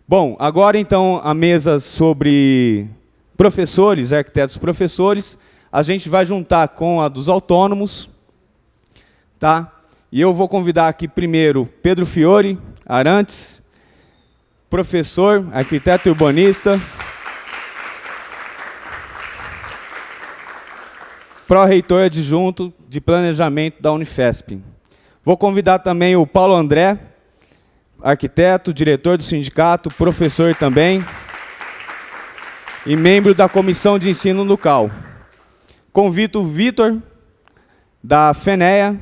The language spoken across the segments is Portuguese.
Bom, agora então a mesa sobre professores, arquitetos professores, a gente vai juntar com a dos autônomos, tá? E eu vou convidar aqui primeiro Pedro Fiore Arantes, professor, arquiteto urbanista, pró-reitor adjunto de planejamento da Unifesp. Vou convidar também o Paulo André, arquiteto, diretor do sindicato, professor também, e membro da comissão de ensino no CAL. Convido o Vitor, da FENEA,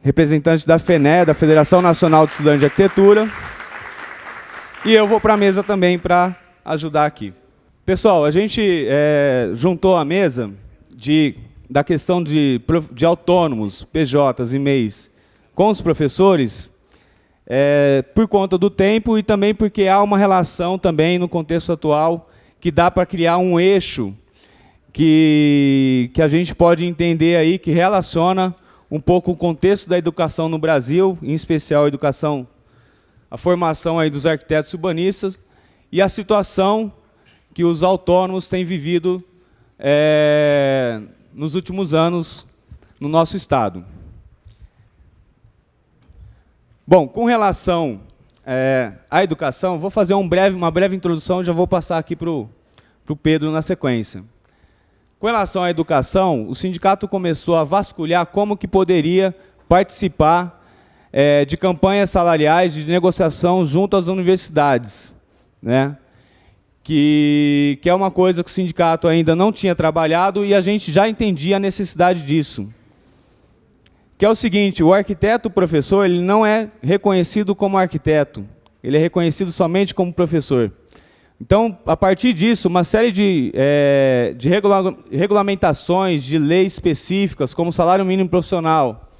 representante da FENEA, da Federação Nacional de Estudantes de Arquitetura, e eu vou para a mesa também para ajudar aqui. Pessoal, a gente juntou a mesa da questão de autônomos, PJs e MEIs com os professores, por conta do tempo e também porque há uma relação também no contexto atual que dá para criar um eixo que a gente pode entender aí, que relaciona um pouco o contexto da educação no Brasil, em especial a formação aí dos arquitetos urbanistas e a situação que os autônomos têm vivido nos últimos anos no nosso estado. Bom, com relação à educação, vou fazer uma breve introdução e já vou passar aqui para o Pedro na sequência. Com relação à educação, o sindicato começou a vasculhar como que poderia participar de campanhas salariais de negociação junto às universidades, né? Que é uma coisa que o sindicato ainda não tinha trabalhado e a gente já entendia a necessidade disso. Que é o seguinte, o arquiteto professor ele não é reconhecido como arquiteto, ele é reconhecido somente como professor. Então, a partir disso, uma série de regulamentações, de leis específicas, como o salário mínimo profissional,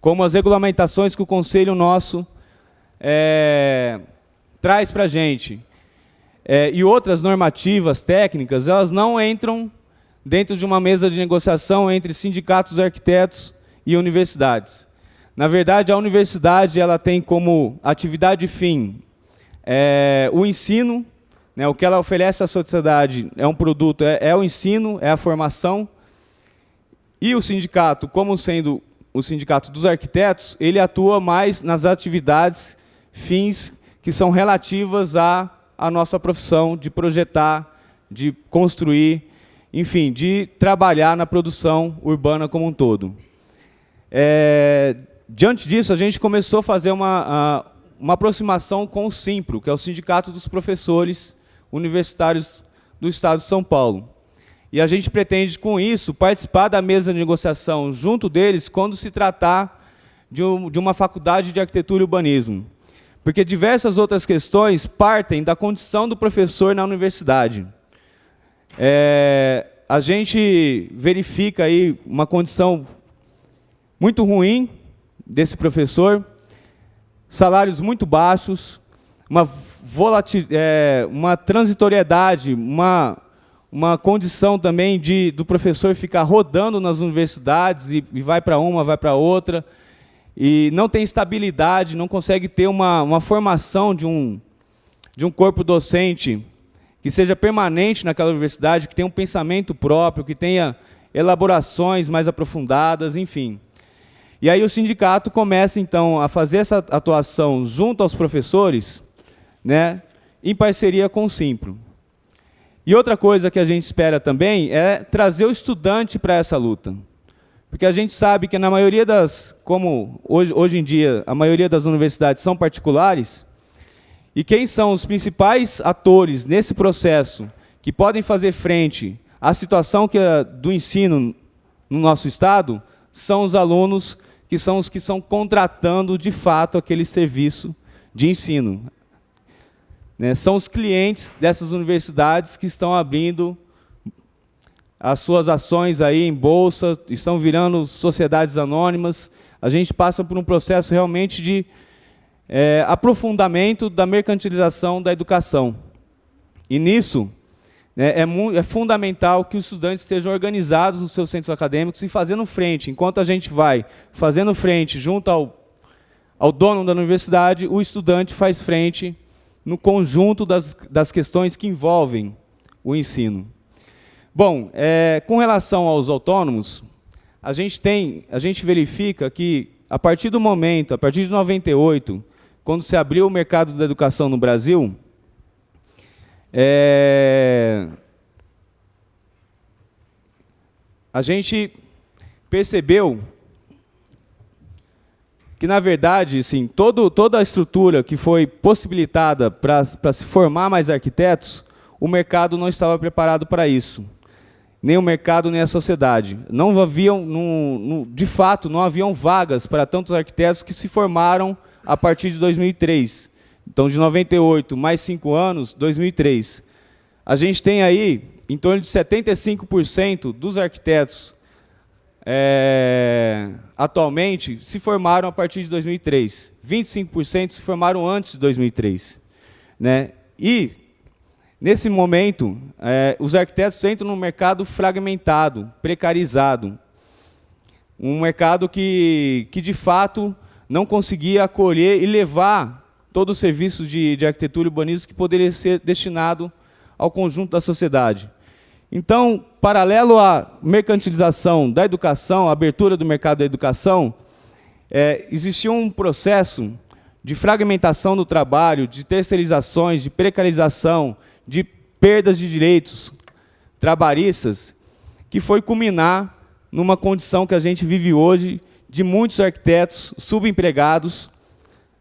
como as regulamentações que o conselho nosso traz para a gente, e outras normativas técnicas, elas não entram dentro de uma mesa de negociação entre sindicatos arquitetos e universidades. Na verdade, a universidade ela tem como atividade fim o ensino, né, o que ela oferece à sociedade é um produto, é o ensino, é a formação, e o sindicato, como sendo o sindicato dos arquitetos, ele atua mais nas atividades fins que são relativas à nossa profissão de projetar, de construir, enfim, de trabalhar na produção urbana como um todo. Diante disso, a gente começou a fazer uma aproximação com o Simpro, que é o Sindicato dos Professores Universitários do Estado de São Paulo. E a gente pretende, com isso, participar da mesa de negociação junto deles quando se tratar de uma faculdade de arquitetura e urbanismo. Porque diversas outras questões partem da condição do professor na universidade. A gente verifica aí uma condição muito ruim desse professor, salários muito baixos, uma transitoriedade, uma condição também do professor ficar rodando nas universidades e vai para uma, vai para outra, e não tem estabilidade, não consegue ter uma formação de um corpo docente que seja permanente naquela universidade, que tenha um pensamento próprio, que tenha elaborações mais aprofundadas, enfim. E aí o sindicato começa, então, a fazer essa atuação junto aos professores, né, em parceria com o Simpro. E outra coisa que a gente espera também é trazer o estudante para essa luta. Porque a gente sabe que na maioria como hoje em dia, a maioria das universidades são particulares, e quem são os principais atores nesse processo que podem fazer frente à situação do ensino no nosso estado, são os alunos que são os que estão contratando, de fato, aquele serviço de ensino. Né? São os clientes dessas universidades que estão abrindo as suas ações aí em bolsa, estão virando sociedades anônimas. A gente passa por um processo realmente de aprofundamento da mercantilização da educação. E nisso, é fundamental que os estudantes estejam organizados nos seus centros acadêmicos e fazendo frente. Enquanto a gente vai fazendo frente junto ao dono da universidade, o estudante faz frente no conjunto das questões que envolvem o ensino. Bom, com relação aos autônomos, a gente verifica que, a partir do momento, a partir de 98, quando se abriu o mercado da educação no Brasil, a gente percebeu que, na verdade, assim, toda a estrutura que foi possibilitada para se formar mais arquitetos, o mercado não estava preparado para isso. Nem o mercado, nem a sociedade. Não haviam, de fato, não haviam vagas para tantos arquitetos que se formaram a partir de 2003. Então, de 98, mais 5 anos, 2003. A gente tem aí, em torno de 75% dos arquitetos atualmente se formaram a partir de 2003. 25% se formaram antes de 2003. Né? E, nesse momento, os arquitetos entram num mercado fragmentado, precarizado. Um mercado que de fato, não conseguia acolher e levar todo o serviço de arquitetura e urbanismo que poderia ser destinado ao conjunto da sociedade. Então, paralelo à mercantilização da educação, à abertura do mercado da educação, existia um processo de fragmentação do trabalho, de terceirizações, de precarização, de perdas de direitos trabalhistas, que foi culminar numa condição que a gente vive hoje de muitos arquitetos subempregados,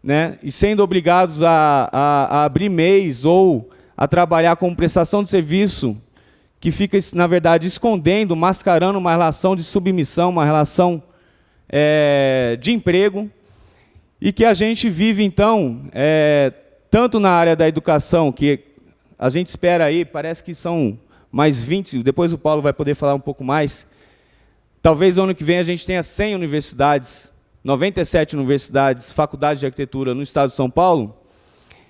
né, e sendo obrigados a abrir MEIs ou a trabalhar com prestação de serviço, que fica, na verdade, escondendo, mascarando uma relação de submissão, uma relação de emprego, e que a gente vive, então, tanto na área da educação, que a gente espera aí, parece que são mais 20, depois o Paulo vai poder falar um pouco mais. Talvez ano que vem a gente tenha 100 universidades, 97 universidades, faculdades de arquitetura no estado de São Paulo,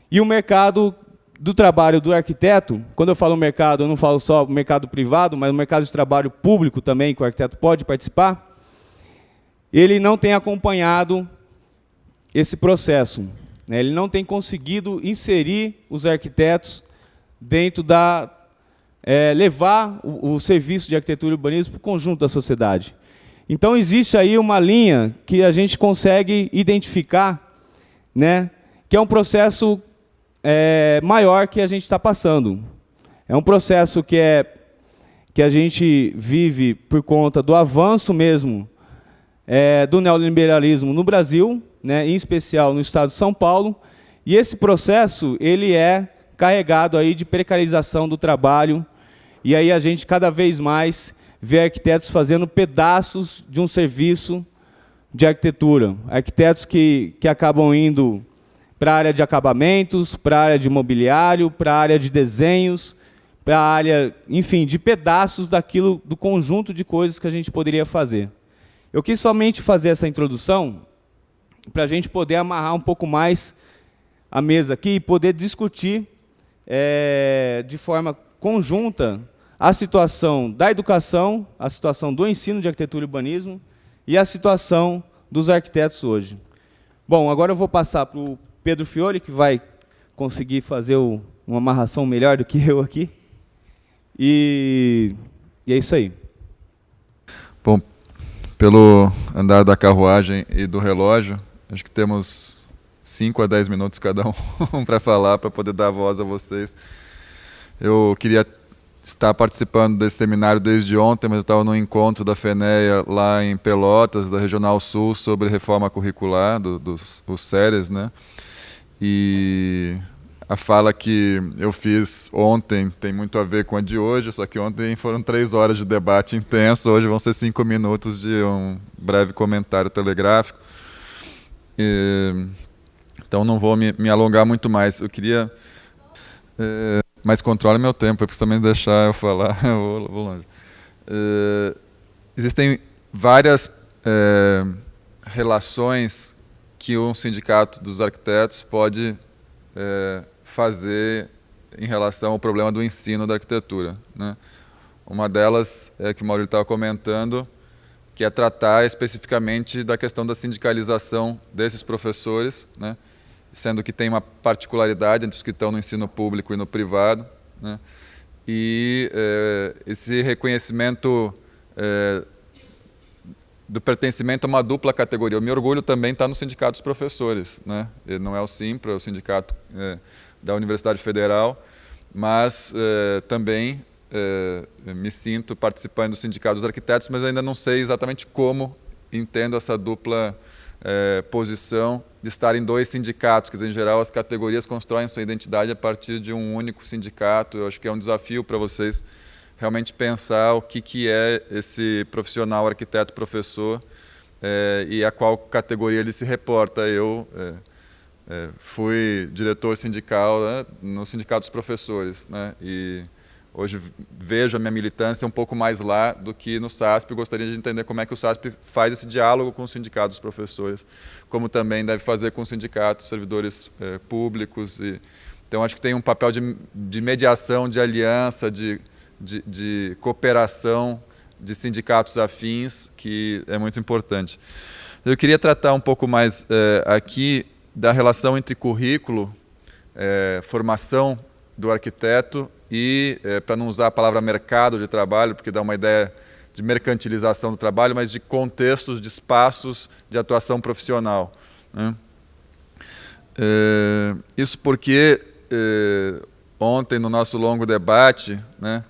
e o mercado do trabalho do arquiteto, quando eu falo mercado, eu não falo só mercado privado, mas o mercado de trabalho público também, que o arquiteto pode participar, ele não tem acompanhado esse processo, né? Ele não tem conseguido inserir os arquitetos dentro levar o serviço de arquitetura e urbanismo para o conjunto da sociedade. Então, existe aí uma linha que a gente consegue identificar, né, que é um processo maior que a gente está passando. É um processo que a gente vive por conta do avanço mesmo do neoliberalismo no Brasil, né, em especial no estado de São Paulo, e esse processo ele é carregado aí de precarização do trabalho, e aí a gente cada vez mais vê arquitetos fazendo pedaços de um serviço de arquitetura. Arquitetos que acabam indo para a área de acabamentos, para a área de mobiliário, para a área de desenhos, para a área, enfim, de pedaços do conjunto de coisas que a gente poderia fazer. Eu quis somente fazer essa introdução para a gente poder amarrar um pouco mais a mesa aqui e poder discutir de forma conjunta a situação da educação, a situação do ensino de arquitetura e urbanismo e a situação dos arquitetos hoje. Bom, agora eu vou passar para o Pedro Fiore, que vai conseguir fazer uma amarração melhor do que eu aqui. E é isso aí. Bom, pelo andar da carruagem e do relógio, acho que temos 5 a 10 minutos cada um para falar, para poder dar voz a vocês. Eu queria estar participando desse seminário desde ontem, mas eu estava no encontro da FENEA lá em Pelotas, da Regional Sul, sobre reforma curricular, dos SERES, né? E a fala que eu fiz ontem tem muito a ver com a de hoje, só que ontem foram 3 horas de debate intenso, hoje vão ser 5 minutos de um breve comentário telegráfico. Então não vou me alongar muito mais. Eu queria... mas controle meu tempo, porque se também deixar eu falar, eu vou longe. Existem várias relações que um sindicato dos arquitetos pode fazer em relação ao problema do ensino da arquitetura, né? Uma delas é que o Maurício estava comentando, que é tratar especificamente da questão da sindicalização desses professores, né? sendo que tem uma particularidade entre os que estão no ensino público e no privado, né? E esse reconhecimento do pertencimento a uma dupla categoria. O meu orgulho também está no Sindicato dos Professores, né? Ele não é o Simpra, é o sindicato da Universidade Federal, mas também me sinto participando do Sindicato dos Arquitetos, mas ainda não sei exatamente como entendo essa dupla posição de estar em dois sindicatos. Quer dizer, em geral, as categorias constroem sua identidade a partir de um único sindicato. Eu acho que é um desafio para vocês realmente pensar o que é esse profissional arquiteto-professor e a qual categoria ele se reporta. Eu fui diretor sindical, né, no Sindicato dos Professores, né, e hoje vejo a minha militância um pouco mais lá do que no SASP. Eu gostaria de entender como é que o SASP faz esse diálogo com o Sindicato dos Professores, como também deve fazer com o Sindicato dos Servidores Públicos. Então, acho que tem um papel de mediação, de aliança, de cooperação de sindicatos afins, que é muito importante. Eu queria tratar um pouco mais aqui da relação entre currículo, formação do arquiteto e, para não usar a palavra mercado de trabalho, porque dá uma ideia de mercantilização do trabalho, mas de contextos, de espaços de atuação profissional, né? Isso porque ontem, no nosso longo debate, né,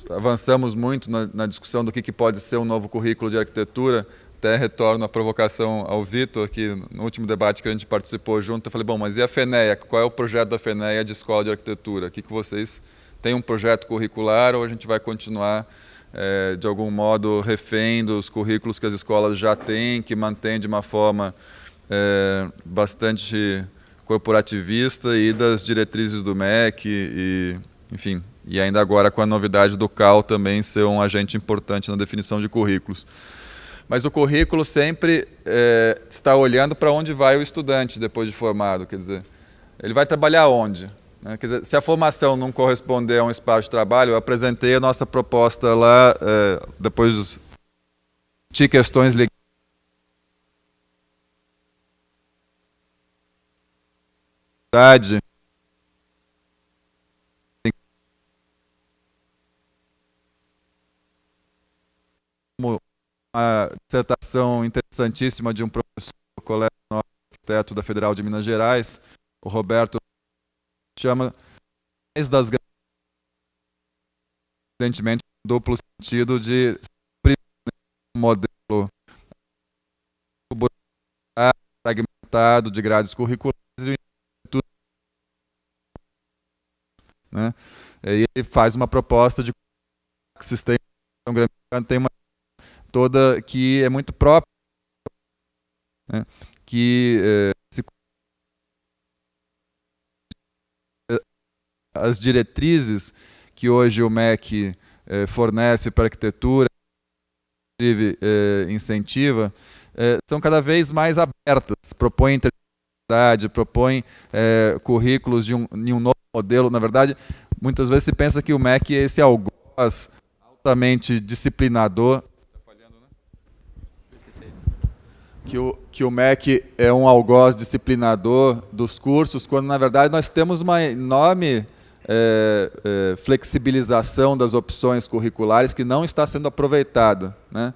avançamos muito na discussão do que pode ser um novo currículo de arquitetura. Até retorno a provocação ao Vitor, que no último debate que a gente participou junto, eu falei, bom, mas e a FENEA? Qual é o projeto da FENEA de escola de arquitetura? O que vocês têm um projeto curricular ou a gente vai continuar, de algum modo, refém dos currículos que as escolas já têm, que mantêm de uma forma bastante corporativista e das diretrizes do MEC, enfim, e ainda agora com a novidade do CAL também ser um agente importante na definição de currículos. Mas o currículo sempre está olhando para onde vai o estudante depois de formado, quer dizer, ele vai trabalhar onde? Né? Quer dizer, se a formação não corresponder a um espaço de trabalho, eu apresentei a nossa proposta lá, depois de questões ligadas uma dissertação interessantíssima de um professor, colega nosso, arquiteto da Federal de Minas Gerais, o Roberto, chama mais das grandes, evidentemente, duplo sentido de um modelo fragmentado de grades curriculares e né? E ele faz uma proposta de que sistema tem uma toda que é muito própria, né? Que as diretrizes que hoje o MEC fornece para a arquitetura, inclusive incentiva, são cada vez mais abertas, propõem interdisciplinaridade, propõem currículos de um novo modelo. Na verdade, muitas vezes se pensa que o MEC é esse algoz altamente disciplinador, que o MEC é um algoz disciplinador dos cursos, quando na verdade nós temos uma enorme flexibilização das opções curriculares que não está sendo aproveitada, né?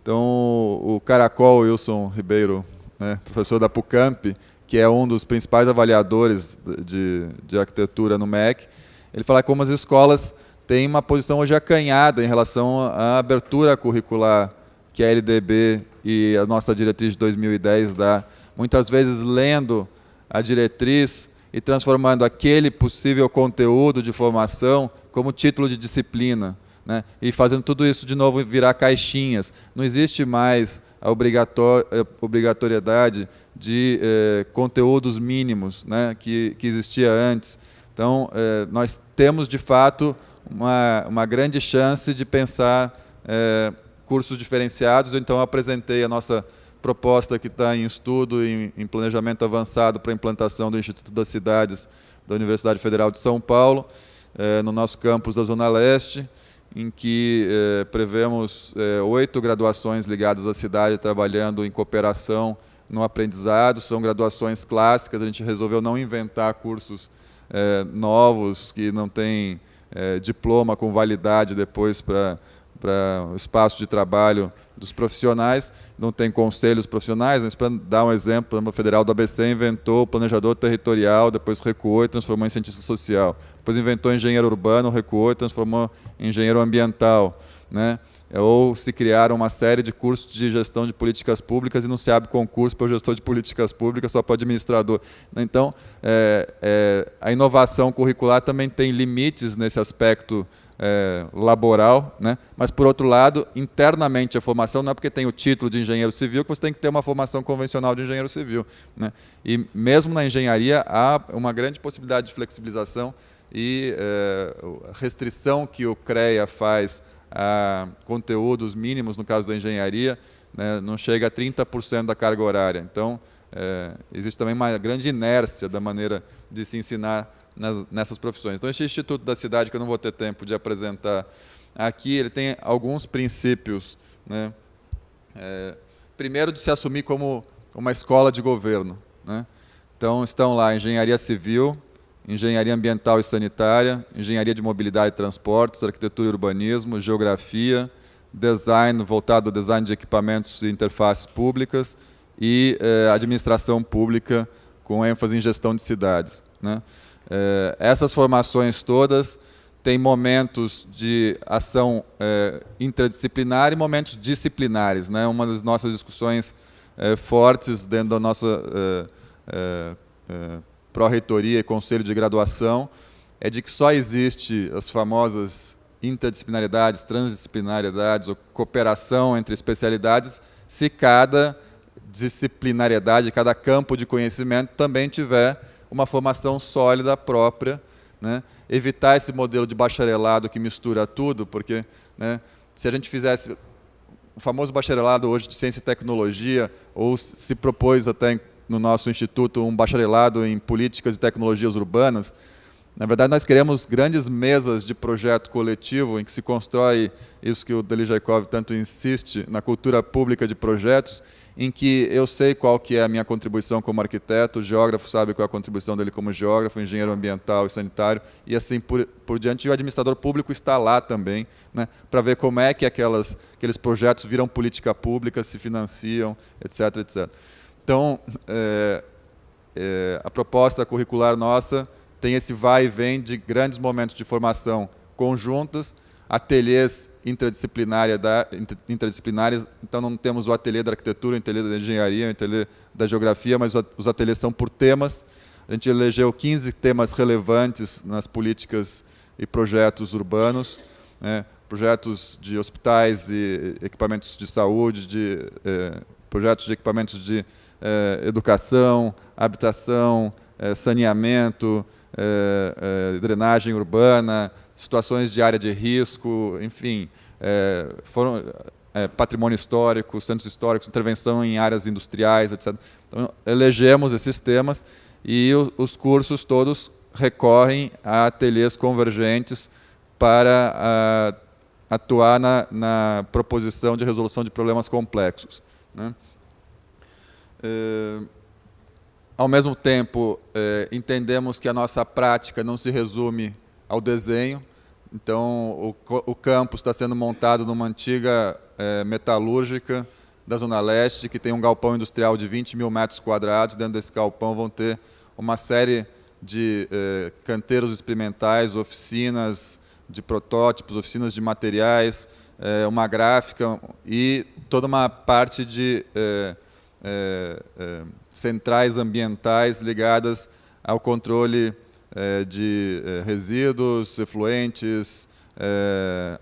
Então, o Caracol Wilson Ribeiro, né, professor da PUCamp, que é um dos principais avaliadores de arquitetura no MEC, ele fala como as escolas têm uma posição hoje acanhada em relação à abertura curricular que a LDB e a nossa diretriz de 2010 dá, muitas vezes lendo a diretriz e transformando aquele possível conteúdo de formação como título de disciplina, né? E fazendo tudo isso de novo virar caixinhas. Não existe mais a obrigatoriedade de conteúdos mínimos, né, que existia antes. Então, nós temos, de fato, uma grande chance de pensar cursos diferenciados. Então, eu apresentei a nossa proposta que está em estudo, em planejamento avançado para a implantação do Instituto das Cidades da Universidade Federal de São Paulo, no nosso campus da Zona Leste, em que prevemos 8 graduações ligadas à cidade, trabalhando em cooperação no aprendizado, são graduações clássicas, a gente resolveu não inventar cursos novos que não têm diploma com validade depois para o espaço de trabalho dos profissionais, não tem conselhos profissionais, né? Para dar um exemplo, a Federal do ABC inventou o planejador territorial, depois recuou e transformou em cientista social. Depois inventou engenheiro urbano, recuou e transformou em engenheiro ambiental, né? Ou se criaram uma série de cursos de gestão de políticas públicas e não se abre concurso para o gestor de políticas públicas, só para o administrador. Então, a inovação curricular também tem limites nesse aspecto laboral, né? Mas, por outro lado, internamente a formação não é porque tem o título de engenheiro civil que você tem que ter uma formação convencional de engenheiro civil, né? E mesmo na engenharia há uma grande possibilidade de flexibilização e restrição que o CREA faz a conteúdos mínimos, no caso da engenharia, né, não chega a 30% da carga horária. Então, existe também uma grande inércia da maneira de se ensinar nessas profissões. Então, este Instituto da Cidade, que eu não vou ter tempo de apresentar aqui, ele tem alguns princípios, né? Primeiro, de se assumir como uma escola de governo, né? Então, estão lá engenharia civil, engenharia ambiental e sanitária, engenharia de mobilidade e transportes, arquitetura e urbanismo, geografia, design, voltado ao design de equipamentos e interfaces públicas e administração pública com ênfase em gestão de cidades, né? Essas formações todas têm momentos de ação interdisciplinar e momentos disciplinares, né? Uma das nossas discussões fortes dentro da nossa pró-reitoria e conselho de graduação é de que só existe as famosas interdisciplinaridades, transdisciplinaridades ou cooperação entre especialidades se cada disciplinariedade, cada campo de conhecimento também tiver uma formação sólida própria, né? Evitar esse modelo de bacharelado que mistura tudo, porque, né, se a gente fizesse o famoso bacharelado hoje de ciência e tecnologia, ou se propôs até no nosso instituto um bacharelado em políticas e tecnologias urbanas, na verdade nós queremos grandes mesas de projeto coletivo em que se constrói isso que o Deli Jaikov tanto insiste, na cultura pública de projetos, em que eu sei qual que é a minha contribuição como arquiteto, o geógrafo sabe qual é a contribuição dele como geógrafo, engenheiro ambiental e sanitário, e assim por diante, e o administrador público está lá também, né, para ver como é que aqueles projetos viram política pública, se financiam, etc, etc. Então, a proposta curricular nossa tem esse vai e vem de grandes momentos de formação conjuntas, ateliês interdisciplinares, então não temos o ateliê da arquitetura, o ateliê da engenharia, o ateliê da geografia, mas os ateliês são por temas. A gente elegeu 15 temas relevantes nas políticas e projetos urbanos, né, projetos de hospitais e equipamentos de saúde, projetos de equipamentos de educação, habitação, saneamento, drenagem urbana, situações de área de risco, enfim, patrimônio histórico, centros históricos, intervenção em áreas industriais, etc. Então, elegemos esses temas e os cursos todos recorrem a ateliês convergentes para atuar na proposição de resolução de problemas complexos, né? Ao mesmo tempo, entendemos que a nossa prática não se resume ao desenho. Então, o campus está sendo montado numa antiga metalúrgica da Zona Leste, que tem um galpão industrial de 20 mil metros quadrados. Dentro desse galpão vão ter uma série de canteiros experimentais, oficinas de protótipos, oficinas de materiais, uma gráfica e toda uma parte de centrais ambientais ligadas ao controle de resíduos, efluentes,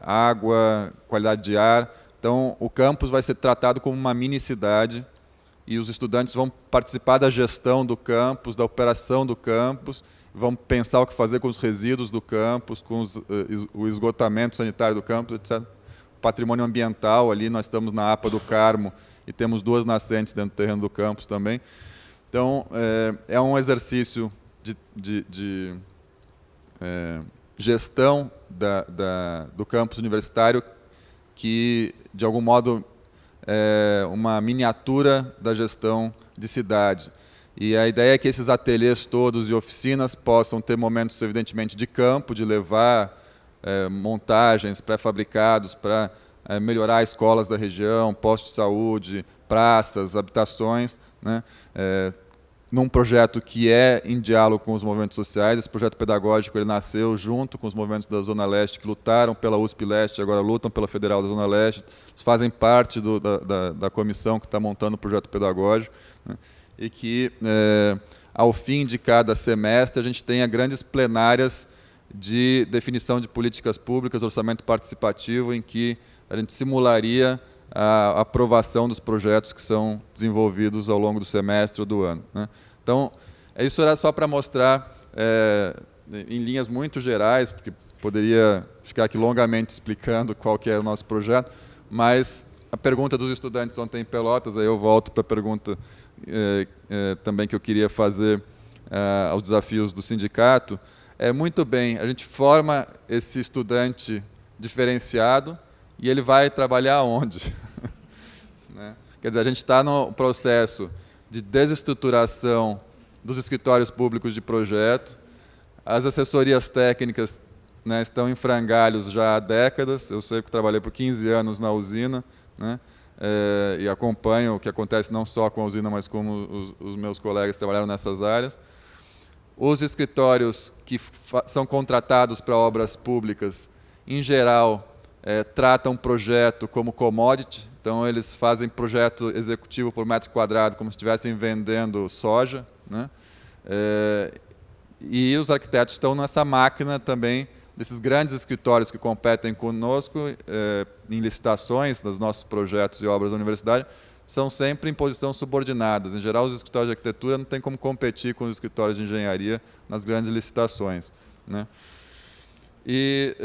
água, qualidade de ar. Então, o campus vai ser tratado como uma mini-cidade e os estudantes vão participar da gestão do campus, da operação do campus, vão pensar o que fazer com os resíduos do campus, com o esgotamento sanitário do campus, etc. Patrimônio ambiental, ali nós estamos na APA do Carmo e temos 2 nascentes dentro do terreno do campus também. Então, é um exercício de gestão do campus universitário que, de algum modo, é uma miniatura da gestão de cidade. E a ideia é que esses ateliês todos e oficinas possam ter momentos, evidentemente, de campo, de levar montagens pré-fabricados para melhorar escolas da região, postos de saúde, praças, habitações, né? Num projeto que é em diálogo com os movimentos sociais. Esse projeto pedagógico ele nasceu junto com os movimentos da Zona Leste, que lutaram pela USP Leste, agora lutam pela Federal da Zona Leste, eles fazem parte da comissão que está montando o projeto pedagógico, né? E que, ao fim de cada semestre, a gente tenha grandes plenárias de definição de políticas públicas, orçamento participativo, em que a gente simularia a aprovação dos projetos que são desenvolvidos ao longo do semestre ou do ano, né? Então, isso era só para mostrar, em linhas muito gerais, porque poderia ficar aqui longamente explicando qual que é o nosso projeto, mas a pergunta dos estudantes ontem em Pelotas, aí eu volto para a pergunta também que eu queria fazer aos desafios do sindicato, muito bem, a gente forma esse estudante diferenciado e ele vai trabalhar onde? Né? Quer dizer, a gente está no processo de desestruturação dos escritórios públicos de projeto, as assessorias técnicas, né, estão em frangalhos já há décadas. Eu sei que trabalhei por 15 anos na usina, né, e acompanho o que acontece não só com a usina, mas com os meus colegas que trabalharam nessas áreas. Os escritórios que são contratados para obras públicas, em geral, tratam projeto como commodity, então eles fazem projeto executivo por metro quadrado como se estivessem vendendo soja, né? E os arquitetos estão nessa máquina também, desses grandes escritórios que competem conosco em licitações dos nossos projetos e obras da universidade, são sempre em posição subordinadas. Em geral, os escritórios de arquitetura não têm como competir com os escritórios de engenharia nas grandes licitações, né? E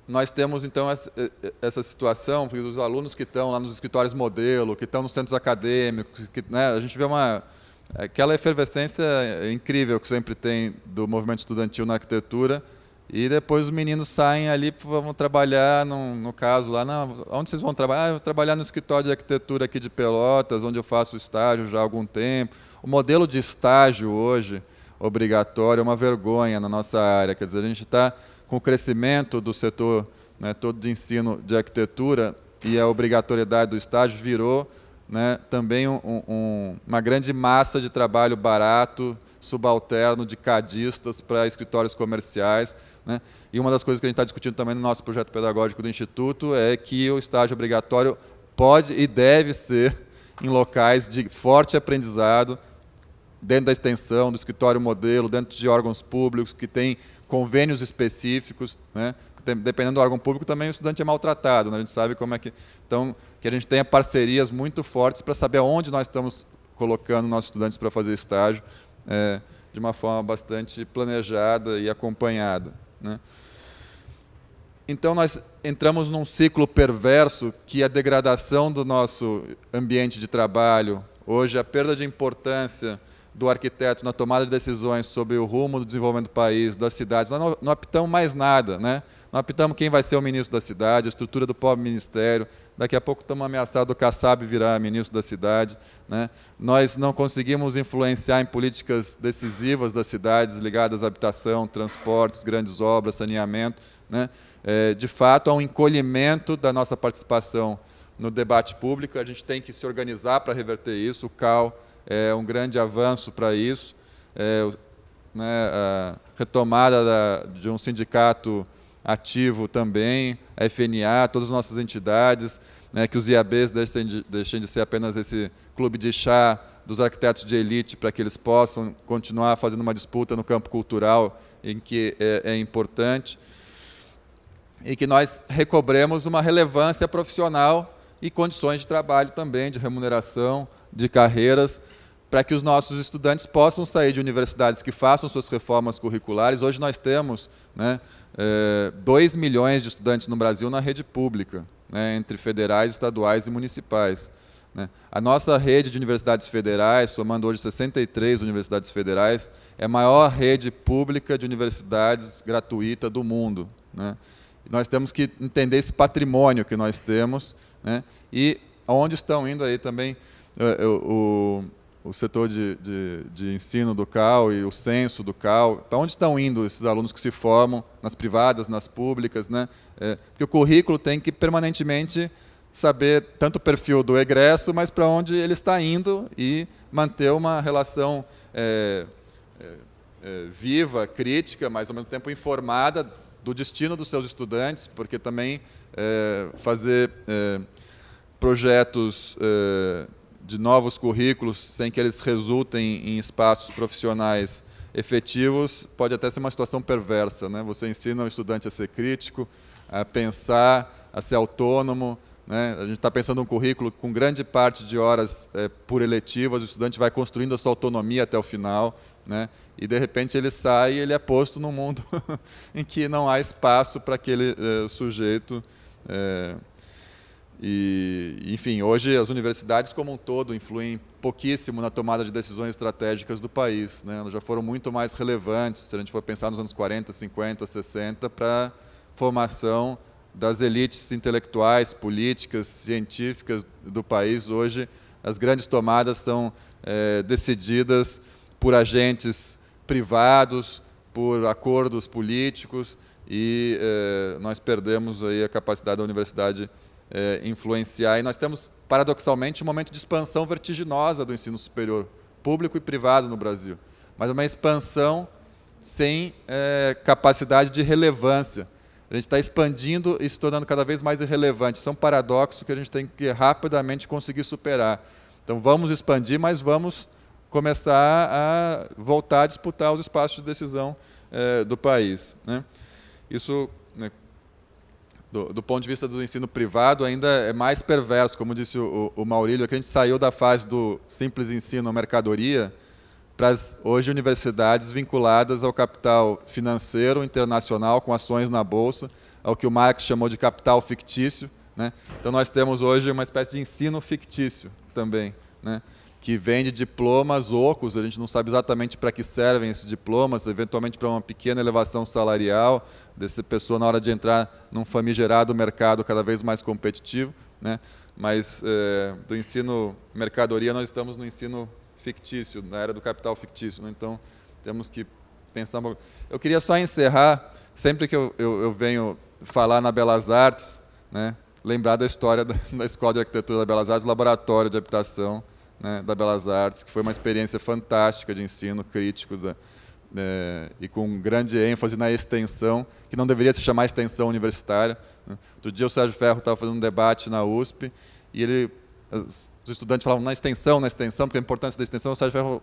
nós temos, então, essa situação, porque os alunos que estão lá nos escritórios modelo, que estão nos centros acadêmicos, né, a gente vê aquela efervescência incrível que sempre tem do movimento estudantil na arquitetura, e depois os meninos saem ali, vão trabalhar, no caso, lá, onde vocês vão trabalhar? Eu vou trabalhar no escritório de arquitetura aqui de Pelotas, onde eu faço estágio já há algum tempo. O modelo de estágio hoje, obrigatório, é uma vergonha na nossa área. Quer dizer, a gente está com o crescimento do setor, né, todo de ensino de arquitetura, e a obrigatoriedade do estágio virou, né, também uma grande massa de trabalho barato, subalterno, de cadistas para escritórios comerciais, né? E uma das coisas que a gente está discutindo também no nosso projeto pedagógico do Instituto é que o estágio obrigatório pode e deve ser em locais de forte aprendizado, dentro da extensão, do escritório modelo, dentro de órgãos públicos que têm convênios específicos, né? Dependendo do órgão público também o estudante é maltratado, né? A gente sabe como é que... Então, que a gente tenha parcerias muito fortes para saber onde nós estamos colocando nossos estudantes para fazer estágio, de uma forma bastante planejada e acompanhada, né? Então, nós entramos num ciclo perverso que a degradação do nosso ambiente de trabalho, hoje a perda de importância do arquiteto na tomada de decisões sobre o rumo do desenvolvimento do país, das cidades. Nós não apitamos mais nada, né? Não apitamos quem vai ser o ministro da cidade, a estrutura do próprio ministério. Daqui a pouco estamos ameaçados do Kassab virar ministro da cidade, né? Nós não conseguimos influenciar em políticas decisivas das cidades ligadas à habitação, transportes, grandes obras, saneamento, né? De fato, há um encolhimento da nossa participação no debate público. A gente tem que se organizar para reverter isso. O CAL é um grande avanço para isso, né, a retomada de um sindicato ativo também, a FNA, todas as nossas entidades, né, que os IABs deixem de ser apenas esse clube de chá dos arquitetos de elite, para que eles possam continuar fazendo uma disputa no campo cultural, em que é importante, e que nós recobremos uma relevância profissional e condições de trabalho também, de remuneração, de carreiras, para que os nossos estudantes possam sair de universidades que façam suas reformas curriculares. Hoje nós temos, né, 2 milhões de estudantes no Brasil na rede pública, né, entre federais, estaduais e municipais, né. A nossa rede de universidades federais, somando hoje 63 universidades federais, é a maior rede pública de universidades gratuita do mundo, né. E nós temos que entender esse patrimônio que nós temos, né, e onde estão indo aí também o setor de ensino do CAU e o censo do CAU, para onde estão indo esses alunos que se formam, nas privadas, nas públicas, né? Porque o currículo tem que permanentemente saber tanto o perfil do egresso, mas para onde ele está indo e manter uma relação viva, crítica, mas ao mesmo tempo informada do destino dos seus estudantes, porque também fazer projetos de novos currículos sem que eles resultem em espaços profissionais efetivos pode até ser uma situação perversa, né? Você ensina o estudante a ser crítico, a pensar, a ser autônomo, né? A gente está pensando um currículo com grande parte de horas por eletivas, o estudante vai construindo a sua autonomia até o final, né? E de repente ele sai e ele é posto num mundo em que não há espaço para aquele sujeito. Enfim, hoje as universidades como um todo influem pouquíssimo na tomada de decisões estratégicas do país, né? Elas já foram muito mais relevantes, se a gente for pensar nos anos 40, 50, 60, para a formação das elites intelectuais, políticas, científicas do país. Hoje as grandes tomadas são decididas por agentes privados, por acordos políticos, e nós perdemos aí a capacidade da universidade influenciar. E nós temos, paradoxalmente, um momento de expansão vertiginosa do ensino superior, público e privado no Brasil, mas uma expansão sem capacidade de relevância. A gente está expandindo e se tornando cada vez mais irrelevante. Isso é um paradoxo que a gente tem que rapidamente conseguir superar. Então, vamos expandir, mas vamos começar a voltar a disputar os espaços de decisão do país, né? Isso, né, do ponto de vista do ensino privado, ainda é mais perverso. Como disse o Maurílio, que a gente saiu da fase do simples ensino mercadoria para as, hoje, universidades vinculadas ao capital financeiro internacional, com ações na Bolsa, ao que o Marx chamou de capital fictício, né? Então, nós temos hoje uma espécie de ensino fictício também, né? Que vende diplomas ocos, a gente não sabe exatamente para que servem esses diplomas, eventualmente para uma pequena elevação salarial dessa pessoa na hora de entrar num famigerado mercado cada vez mais competitivo, né? Mas do ensino mercadoria nós estamos no ensino fictício, na era do capital fictício, né? Então temos que pensar um pouco. Eu queria só encerrar, sempre que eu venho falar na Belas Artes, né, lembrar da história da Escola de Arquitetura da Belas Artes, do Laboratório de Habitação, né, da Belas Artes, que foi uma experiência fantástica de ensino crítico e com grande ênfase na extensão, que não deveria se chamar extensão universitária, né. Outro dia o Sérgio Ferro estava fazendo um debate na USP e os estudantes falavam na extensão, porque a importância da extensão, o Sérgio Ferro,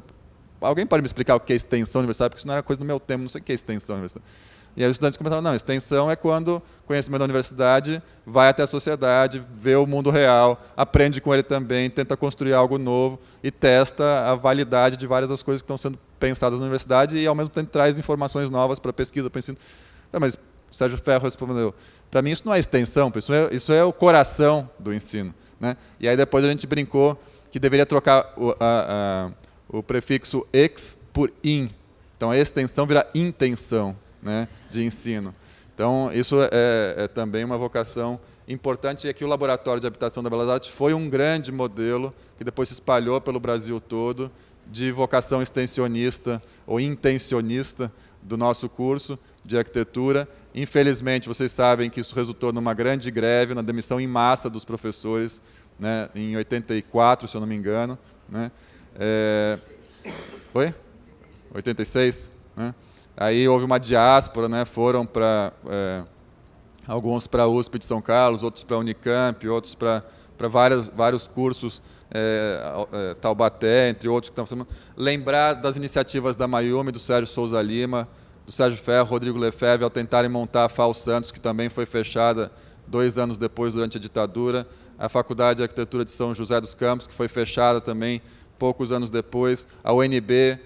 alguém pode me explicar o que é extensão universitária, porque isso não era coisa do meu tempo, não sei o que é extensão universitária. E aí os estudantes começaram, não, extensão é quando o conhecimento da universidade vai até a sociedade, vê o mundo real, aprende com ele também, tenta construir algo novo e testa a validade de várias das coisas que estão sendo pensadas na universidade e, ao mesmo tempo, traz informações novas para a pesquisa, para o ensino. Não, mas o Sérgio Ferro respondeu, para mim isso não é extensão, isso é o coração do ensino, né? E aí depois a gente brincou que deveria trocar o prefixo ex por in. Então a extensão vira intenção, né, de ensino. Então, isso é também uma vocação importante, e aqui o Laboratório de Habitação da Belas Artes foi um grande modelo, que depois se espalhou pelo Brasil todo, de vocação extensionista ou intencionista do nosso curso de arquitetura. Infelizmente, vocês sabem que isso resultou numa grande greve, na demissão em massa dos professores, né, em 84, se eu não me engano, né? Oi? 86? Né? Aí houve uma diáspora, né? Foram para alguns para a USP de São Carlos, outros para a Unicamp, outros para vários cursos, Taubaté, entre outros que estão. Lembrar das iniciativas da Mayumi, do Sérgio Souza Lima, do Sérgio Ferro, Rodrigo Lefebvre, ao tentarem montar a FAO Santos, que também foi fechada 2 anos depois, durante a ditadura, a Faculdade de Arquitetura de São José dos Campos, que foi fechada também poucos anos depois, a UNB,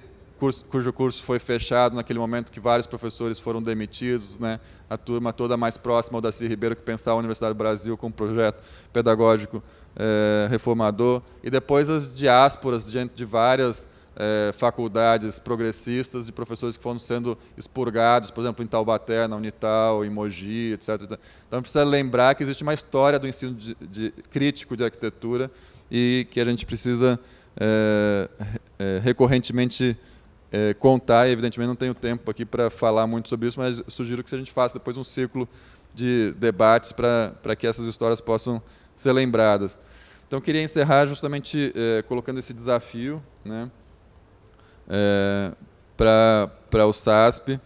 cujo curso foi fechado naquele momento que vários professores foram demitidos, né? A turma toda mais próxima ao Darcy Ribeiro, que pensava a Universidade do Brasil com um projeto pedagógico reformador, e depois as diásporas diante de várias faculdades progressistas, de professores que foram sendo expurgados, por exemplo, em Taubaté, na Unital, em Mogi, etc. Então, precisa lembrar que existe uma história do ensino crítico de arquitetura e que a gente precisa recorrentemente contar, e evidentemente não tenho tempo aqui para falar muito sobre isso, mas sugiro que a gente faça depois um ciclo de debates para que essas histórias possam ser lembradas. Então, eu queria encerrar justamente colocando esse desafio, né, para o SASP.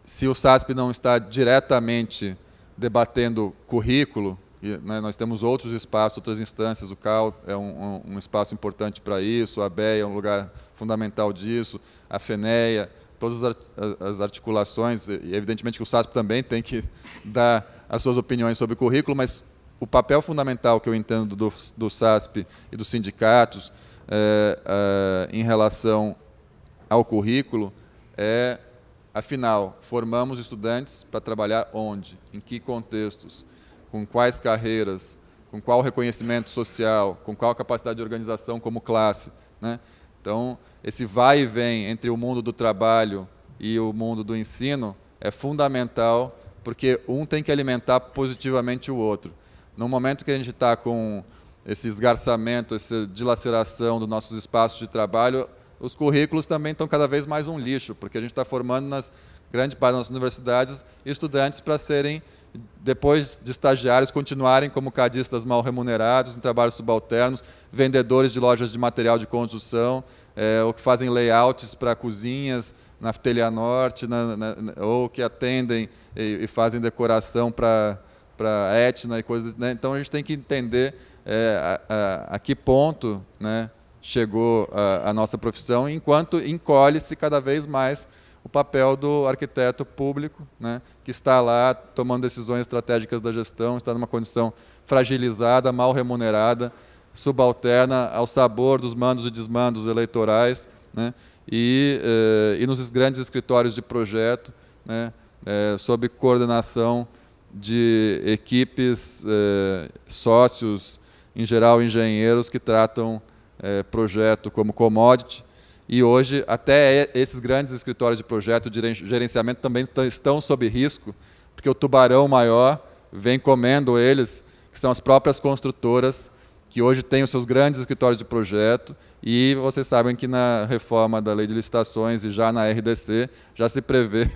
Se o SASP não está diretamente debatendo currículo, né, nós temos outros espaços, outras instâncias, o CAL é um espaço importante para isso, a ABEA é um lugar fundamental disso, a FENEA, todas as articulações, e evidentemente que o SASP também tem que dar as suas opiniões sobre o currículo, mas o papel fundamental que eu entendo do SASP e dos sindicatos em relação ao currículo afinal, formamos estudantes para trabalhar onde, em que contextos, com quais carreiras, com qual reconhecimento social, com qual capacidade de organização como classe, né? Então, esse vai e vem entre o mundo do trabalho e o mundo do ensino é fundamental, porque um tem que alimentar positivamente o outro. No momento que a gente está com esse esgarçamento, essa dilaceração dos nossos espaços de trabalho, os currículos também estão cada vez mais um lixo, porque a gente está formando nas grande parte das nossas universidades estudantes para serem, depois de estagiários, continuarem como cadistas mal remunerados, em trabalhos subalternos, vendedores de lojas de material de construção, ou que fazem layouts para cozinhas na Telha Norte, ou que atendem e fazem decoração para Etna e coisas, né? Então a gente tem que entender a que ponto, né, chegou a nossa profissão, enquanto encolhe-se cada vez mais o papel do arquiteto público, né, que está lá tomando decisões estratégicas da gestão, está numa condição fragilizada, mal remunerada, subalterna ao sabor dos mandos e desmandos eleitorais, né, e nos grandes escritórios de projeto, né, sob coordenação de equipes, sócios, em geral engenheiros, que tratam projeto como commodity. E hoje, até esses grandes escritórios de projeto de gerenciamento também estão sob risco, porque o tubarão maior vem comendo eles, que são as próprias construtoras, que hoje têm os seus grandes escritórios de projeto, e vocês sabem que na reforma da lei de licitações e já na RDC, já se prevê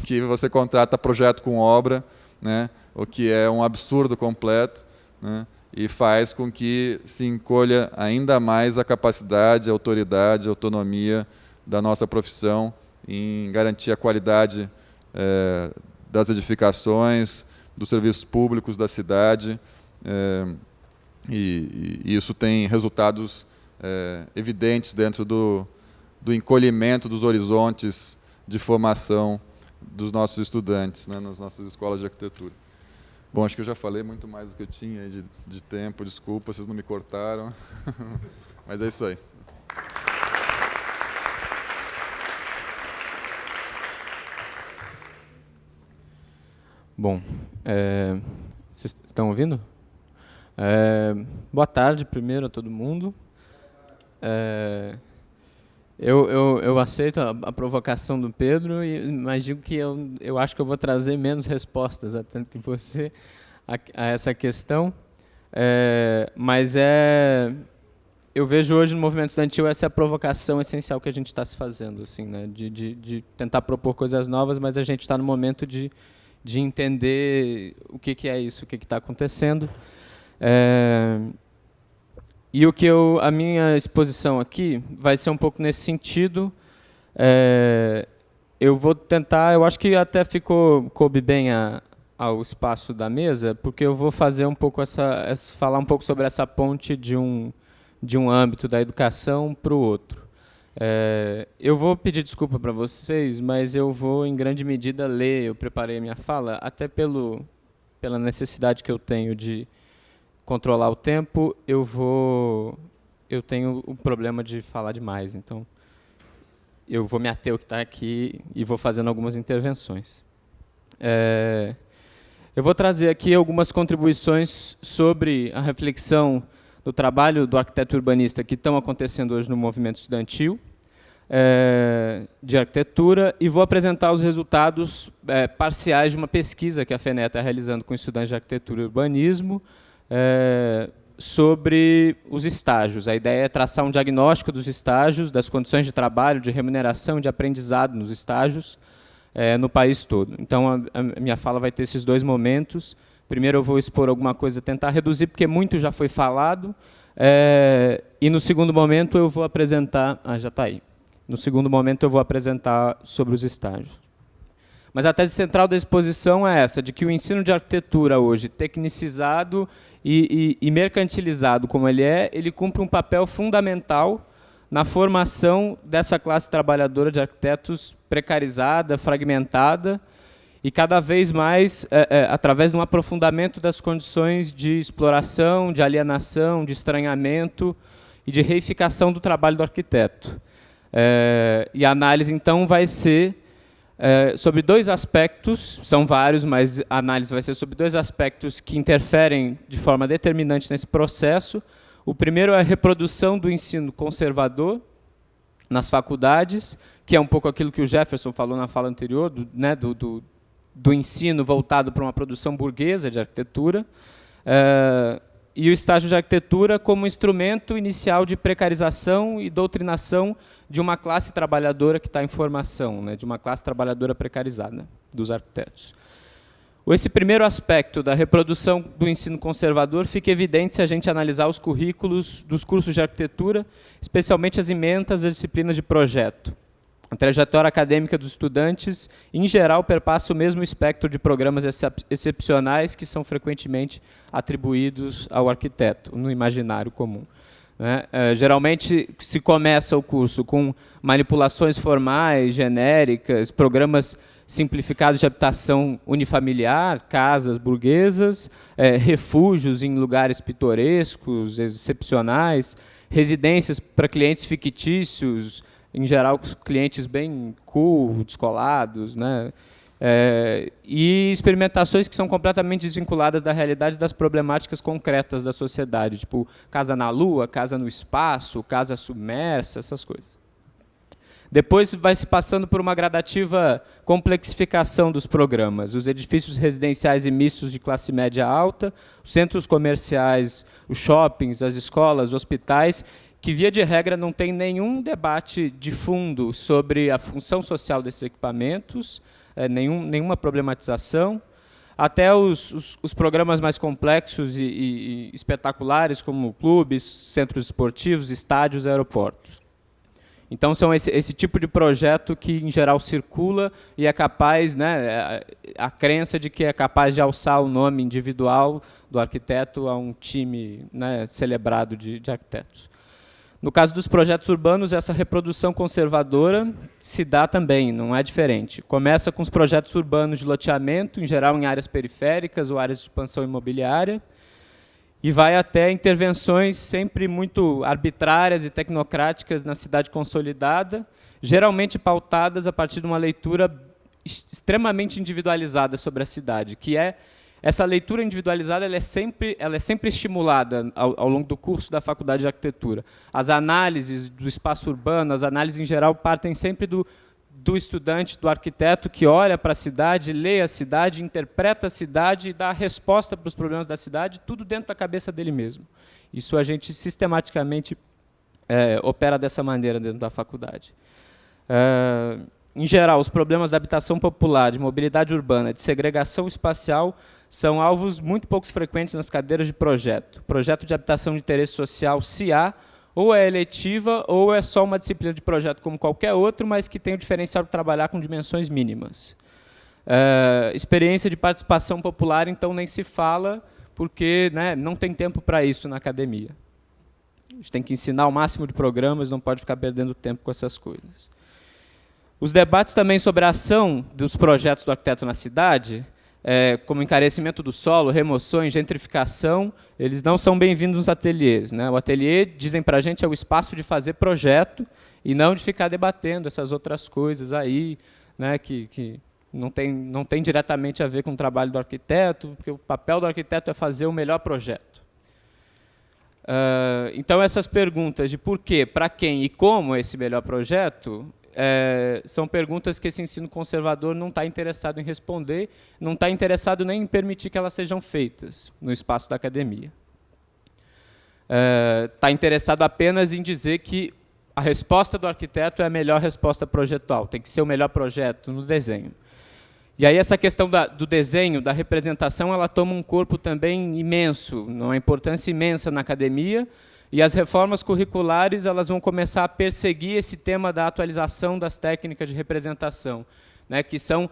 que você contrata projeto com obra, né, o que é um absurdo completo, né, e faz com que se encolha ainda mais a capacidade, a autoridade, a autonomia da nossa profissão em garantir a qualidade das edificações, dos serviços públicos da cidade, e isso tem resultados evidentes dentro do encolhimento dos horizontes de formação dos nossos estudantes, né, nas nossas escolas de arquitetura. Bom, acho que eu já falei muito mais do que eu tinha de tempo, desculpa, vocês não me cortaram, mas é isso aí. Bom, vocês estão ouvindo? Boa tarde primeiro a todo mundo. Eu aceito a provocação do Pedro, mas digo que eu acho que eu vou trazer menos respostas até que você a essa questão. Mas eu vejo hoje no movimento estudantil essa é a provocação essencial que a gente está se fazendo, assim, né, de tentar propor coisas novas, mas a gente está no momento de entender o que é isso, o que está acontecendo. E a minha exposição aqui vai ser um pouco nesse sentido. Eu vou tentar, eu acho que até coube bem ao espaço da mesa, porque eu vou fazer um pouco falar um pouco sobre essa ponte de um âmbito da educação para o outro. Eu vou pedir desculpa para vocês, mas eu vou, em grande medida, ler. Eu preparei a minha fala, até pela necessidade que eu tenho de controlar o tempo, eu tenho o problema de falar demais, então eu vou me ater ao que está aqui e vou fazendo algumas intervenções. Eu vou trazer aqui algumas contribuições sobre a reflexão do trabalho do arquiteto urbanista que estão acontecendo hoje no movimento estudantil de arquitetura, e vou apresentar os resultados parciais de uma pesquisa que a FENEA está realizando com estudantes de arquitetura e urbanismo, sobre os estágios. A ideia é traçar um diagnóstico dos estágios, das condições de trabalho, de remuneração, de aprendizado nos estágios no país todo. Então, a minha fala vai ter esses dois momentos. Primeiro eu vou expor alguma coisa, tentar reduzir, porque muito já foi falado, e no segundo momento eu vou apresentar... já está aí. No segundo momento eu vou apresentar sobre os estágios. Mas a tese central da exposição é essa, de que o ensino de arquitetura hoje, tecnicizado e mercantilizado como ele cumpre um papel fundamental na formação dessa classe trabalhadora de arquitetos precarizada, fragmentada, e cada vez mais através de um aprofundamento das condições de exploração, de alienação, de estranhamento e de reificação do trabalho do arquiteto. E a análise, então, vai ser sobre dois aspectos, são vários, mas a análise vai ser sobre dois aspectos que interferem de forma determinante nesse processo. O primeiro é a reprodução do ensino conservador nas faculdades, que é um pouco aquilo que o Jefferson falou na fala anterior, do ensino voltado para uma produção burguesa de arquitetura, e o estágio de arquitetura como instrumento inicial de precarização e doutrinação de uma classe trabalhadora que está em formação, de uma classe trabalhadora precarizada dos arquitetos. Esse primeiro aspecto da reprodução do ensino conservador fica evidente se a gente analisar os currículos dos cursos de arquitetura, especialmente as emendas das disciplinas de projeto. A trajetória acadêmica dos estudantes, em geral, perpassa o mesmo espectro de programas excepcionais que são frequentemente atribuídos ao arquiteto, no imaginário comum. Geralmente se começa o curso com manipulações formais, genéricas, programas simplificados de habitação unifamiliar, casas burguesas, refúgios em lugares pitorescos, excepcionais, residências para clientes fictícios, em geral clientes bem cool, descolados, e experimentações que são completamente desvinculadas da realidade das problemáticas concretas da sociedade, tipo casa na lua, casa no espaço, casa submersa, essas coisas. Depois vai se passando por uma gradativa complexificação dos programas. Os edifícios residenciais e mistos de classe média alta, os centros comerciais, os shoppings, as escolas, os hospitais, que, via de regra, não tem nenhum debate de fundo sobre a função social desses equipamentos, nenhuma problematização, até os programas mais complexos e espetaculares, como clubes, centros esportivos, estádios, aeroportos. Então, são esse tipo de projeto que, em geral, circula e é capaz, a crença de que é capaz de alçar o nome individual do arquiteto a um time celebrado de arquitetos. No caso dos projetos urbanos, essa reprodução conservadora se dá também, não é diferente. Começa com os projetos urbanos de loteamento, em geral em áreas periféricas ou áreas de expansão imobiliária, e vai até intervenções sempre muito arbitrárias e tecnocráticas na cidade consolidada, geralmente pautadas a partir de uma leitura extremamente individualizada sobre a cidade, que essa leitura individualizada ela é sempre estimulada ao longo do curso da Faculdade de Arquitetura. As análises do espaço urbano, as análises em geral, partem sempre do estudante, do arquiteto, que olha para a cidade, lê a cidade, interpreta a cidade e dá a resposta para os problemas da cidade, tudo dentro da cabeça dele mesmo. Isso a gente sistematicamente opera dessa maneira dentro da faculdade. Em geral, os problemas da habitação popular, de mobilidade urbana, de segregação espacial, são alvos muito pouco frequentes nas cadeiras de projeto. Projeto de habitação de interesse social, se há, ou é eletiva, ou é só uma disciplina de projeto como qualquer outro, mas que tem o diferencial de trabalhar com dimensões mínimas. Experiência de participação popular, então, nem se fala, porque não tem tempo para isso na academia. A gente tem que ensinar o máximo de programas, não pode ficar perdendo tempo com essas coisas. Os debates também sobre a ação dos projetos do arquiteto na cidade, como encarecimento do solo, remoções, gentrificação, eles não são bem-vindos nos ateliês. O ateliê, dizem para a gente, é o espaço de fazer projeto e não de ficar debatendo essas outras coisas aí, que não tem diretamente a ver com o trabalho do arquiteto, porque o papel do arquiteto é fazer o melhor projeto. Então, essas perguntas de por quê, para quem e como esse melhor projeto, são perguntas que esse ensino conservador não está interessado em responder, não está interessado nem em permitir que elas sejam feitas no espaço da academia. está interessado apenas em dizer que a resposta do arquiteto é a melhor resposta projetual, tem que ser o melhor projeto no desenho. E aí essa questão do desenho, da representação, ela toma um corpo também imenso, uma importância imensa na academia, e as reformas curriculares elas vão começar a perseguir esse tema da atualização das técnicas de representação, né, que são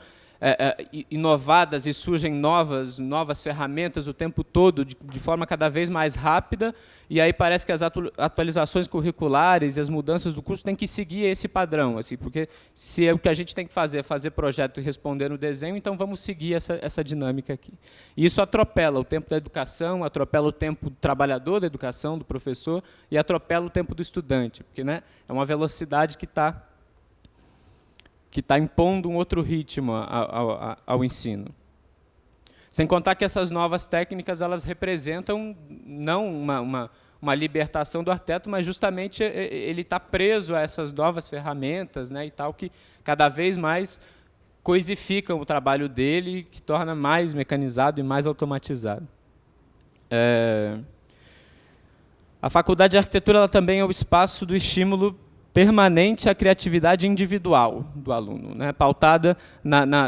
inovadas e surgem novas ferramentas o tempo todo, de forma cada vez mais rápida, e aí parece que as atualizações curriculares e as mudanças do curso têm que seguir esse padrão, assim, porque se é o que a gente tem que fazer é fazer projeto e responder no desenho, então vamos seguir essa dinâmica aqui. E isso atropela o tempo da educação, atropela o tempo do trabalhador da educação, do professor, e atropela o tempo do estudante, porque, né, é uma velocidade que está impondo um outro ritmo ao ensino. Sem contar que essas novas técnicas elas representam não uma libertação do arquiteto, mas justamente ele está preso a essas novas ferramentas, né, e tal, que cada vez mais coisificam o trabalho dele, que torna mais mecanizado e mais automatizado. A Faculdade de Arquitetura ela também é o espaço do estímulo permanente à criatividade individual do aluno, né, pautada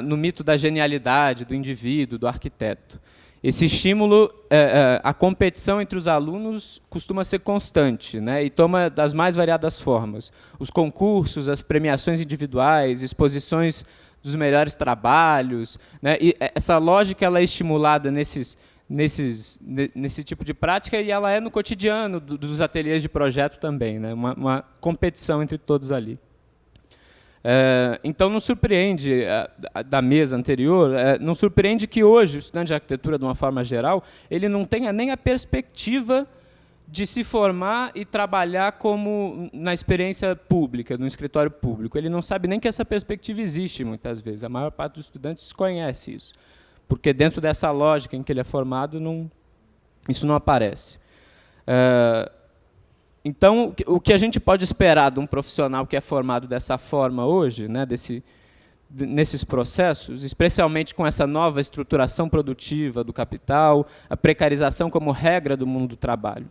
no mito da genialidade do indivíduo, do arquiteto. Esse estímulo, a competição entre os alunos costuma ser constante, né, e toma das mais variadas formas. Os concursos, as premiações individuais, exposições dos melhores trabalhos, né, e essa lógica ela é estimulada nesse tipo de prática, e ela é no cotidiano dos ateliês de projeto também, né? Uma competição entre todos ali. Então, não surpreende, da mesa anterior, não surpreende que hoje o estudante de arquitetura, de uma forma geral, ele não tenha nem a perspectiva de se formar e trabalhar como na experiência pública, no escritório público. Ele não sabe nem que essa perspectiva existe, muitas vezes. A maior parte dos estudantes desconhece isso, porque dentro dessa lógica em que ele é formado, isso não aparece. Então, o que a gente pode esperar de um profissional que é formado dessa forma hoje, né, nesses processos, especialmente com essa nova estruturação produtiva do capital, a precarização como regra do mundo do trabalho?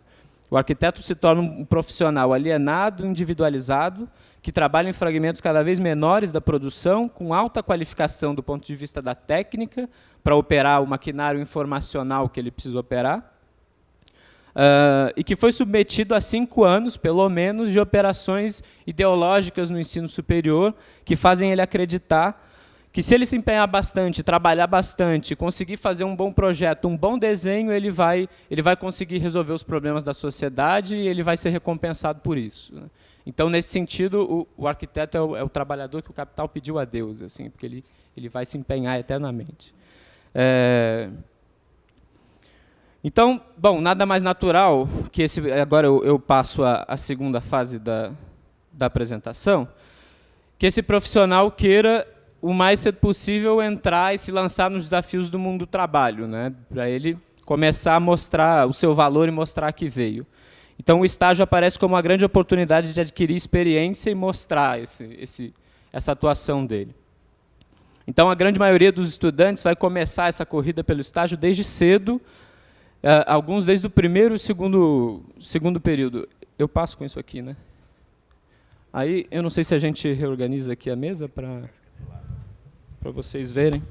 O arquiteto se torna um profissional alienado, individualizado, que trabalha em fragmentos cada vez menores da produção, com alta qualificação do ponto de vista da técnica, para operar o maquinário informacional que ele precisa operar, e que foi submetido a 5 anos, pelo menos, de operações ideológicas no ensino superior, que fazem ele acreditar que, se ele se empenhar bastante, trabalhar bastante, conseguir fazer um bom projeto, um bom desenho, ele vai conseguir resolver os problemas da sociedade e ele vai ser recompensado por isso, né? Então, nesse sentido, o arquiteto é o trabalhador que o capital pediu a Deus, assim, porque ele vai se empenhar eternamente. Então, bom, nada mais natural que agora eu passo a segunda fase da apresentação, que esse profissional queira, o mais cedo possível, entrar e se lançar nos desafios do mundo do trabalho, né, para ele começar a mostrar o seu valor e mostrar que veio. Então, o estágio aparece como uma grande oportunidade de adquirir experiência e mostrar essa atuação dele. Então, a grande maioria dos estudantes vai começar essa corrida pelo estágio desde cedo, alguns desde o primeiro e segundo período. Eu passo com isso aqui, né? Aí, eu não sei se a gente reorganiza aqui a mesa para vocês verem.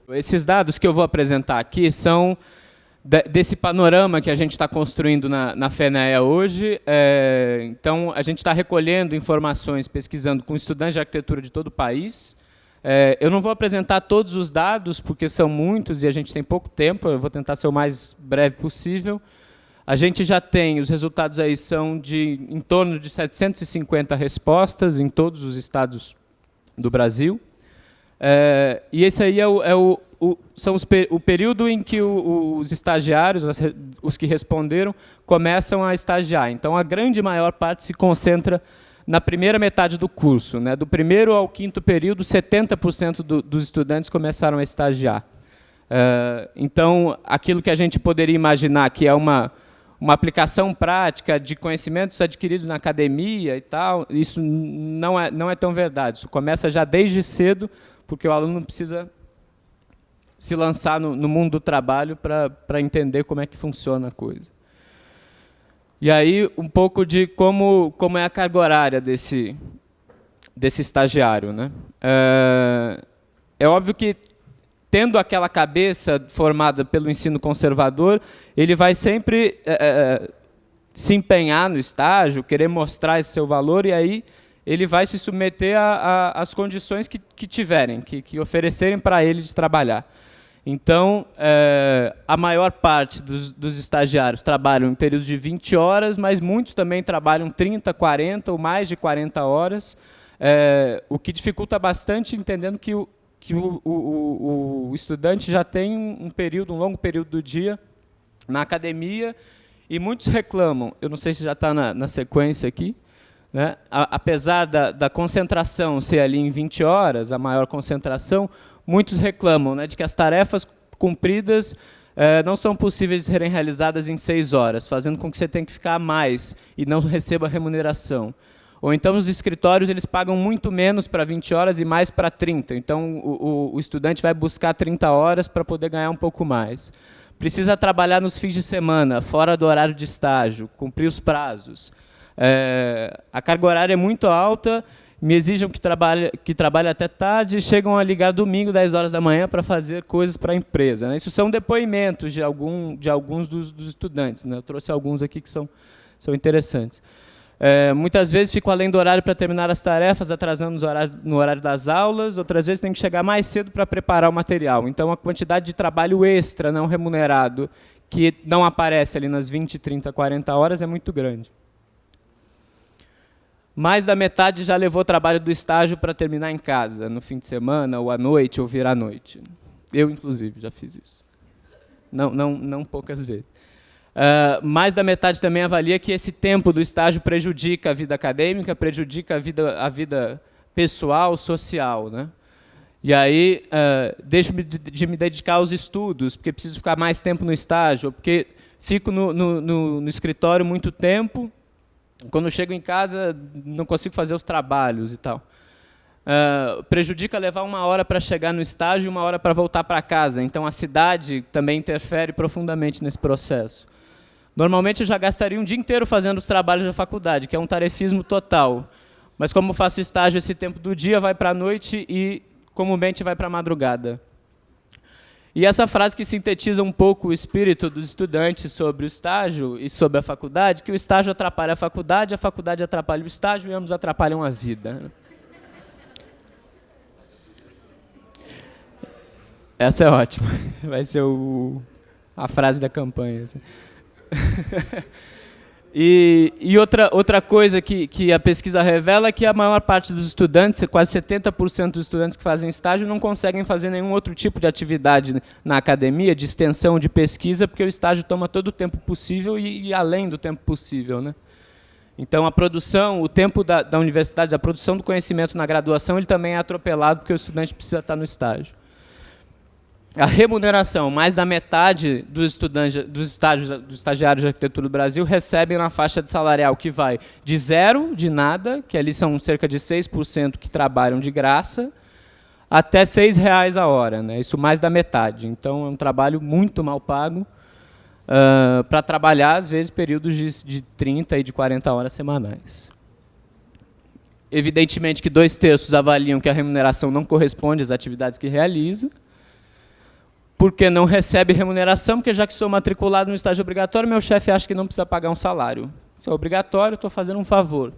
Esses dados que eu vou apresentar aqui são desse panorama que a gente está construindo na FENEA hoje. Então, a gente está recolhendo informações, pesquisando com estudantes de arquitetura de todo o país. Eu não vou apresentar todos os dados, porque são muitos e a gente tem pouco tempo, eu vou tentar ser o mais breve possível. A gente já tem, os resultados aí são em torno de 750 respostas em todos os estados do Brasil. E esse aí são o período em que os estagiários, os que responderam, começam a estagiar. Então, a grande maior parte se concentra na primeira metade do curso, né? Do primeiro ao quinto período, 70% dos estudantes começaram a estagiar. Então, aquilo que a gente poderia imaginar que é uma aplicação prática de conhecimentos adquiridos na academia e tal, isso não é tão verdade. Isso começa já desde cedo, porque o aluno precisa se lançar no mundo do trabalho para entender como é que funciona a coisa. E aí, um pouco de como é a carga horária desse estagiário, né? É óbvio que, tendo aquela cabeça formada pelo ensino conservador, ele vai sempre se empenhar no estágio, querer mostrar esse seu valor, e aí ele vai se submeter às condições que tiverem, que oferecerem para ele de trabalhar. Então, a maior parte dos estagiários trabalham em períodos de 20 horas, mas muitos também trabalham 30, 40 ou mais de 40 horas, o que dificulta bastante, entendendo que o estudante já tem um longo período do dia na academia, e muitos reclamam, eu não sei se já está na sequência aqui, né? Apesar da concentração ser ali em 20 horas, a maior concentração, muitos reclamam, né, de que as tarefas cumpridas não são possíveis de serem realizadas em 6 horas, fazendo com que você tenha que ficar mais e não receba remuneração. Ou então os escritórios eles pagam muito menos para 20 horas e mais para 30. Então o estudante vai buscar 30 horas para poder ganhar um pouco mais. Precisa trabalhar nos fins de semana, fora do horário de estágio, cumprir os prazos. A carga horária é muito alta, me exigem que trabalhe até tarde, e chegam a ligar domingo, 10 horas da manhã, para fazer coisas para a empresa, né? Isso são depoimentos de alguns dos estudantes, né? Eu trouxe alguns aqui que são interessantes. Muitas vezes fico além do horário para terminar as tarefas, atrasando no horário das aulas, outras vezes tenho que chegar mais cedo para preparar o material. Então, a quantidade de trabalho extra não remunerado, que não aparece ali nas 20, 30, 40 horas, é muito grande. Mais da metade já levou o trabalho do estágio para terminar em casa, no fim de semana, ou à noite, ou virar à noite. Eu, inclusive, já fiz isso. Não poucas vezes. Mais da metade também avalia que esse tempo do estágio prejudica a vida acadêmica, prejudica a vida pessoal, social, né? E aí, deixo de me dedicar aos estudos, porque preciso ficar mais tempo no estágio, porque fico no escritório muito tempo, quando chego em casa não consigo fazer os trabalhos e tal. Prejudica levar 1 hora para chegar no estágio e 1 hora para voltar para casa. Então, a cidade também interfere profundamente nesse processo. Normalmente, eu já gastaria um dia inteiro fazendo os trabalhos da faculdade, que é um tarefismo total. Mas, como faço estágio esse tempo do dia, vai para a noite e, comumente, vai para a madrugada. E essa frase que sintetiza um pouco o espírito dos estudantes sobre o estágio e sobre a faculdade, que o estágio atrapalha a faculdade atrapalha o estágio e ambos atrapalham a vida. Essa é ótima. Vai ser a frase da campanha. Assim. E outra coisa que a pesquisa revela é que a maior parte dos estudantes, quase 70% dos estudantes que fazem estágio, não conseguem fazer nenhum outro tipo de atividade na academia, de extensão, de pesquisa, porque o estágio toma todo o tempo possível e além do tempo possível, né? Então, a produção, o tempo da universidade, a produção do conhecimento na graduação, ele também é atropelado, porque o estudante precisa estar no estágio. A remuneração, mais da metade dos estagiários de arquitetura do Brasil recebem na faixa de salarial que vai de 0, de nada, que ali são cerca de 6% que trabalham de graça, até R$ 6,00 a hora, né? Isso mais da metade. Então, é um trabalho muito mal pago para trabalhar, às vezes, períodos de 30 e de 40 horas semanais. Evidentemente que 2/3 avaliam que a remuneração não corresponde às atividades que realiza, porque não recebe remuneração, porque já que sou matriculado no estágio obrigatório, meu chefe acha que não precisa pagar um salário. Se é obrigatório, estou fazendo um favor.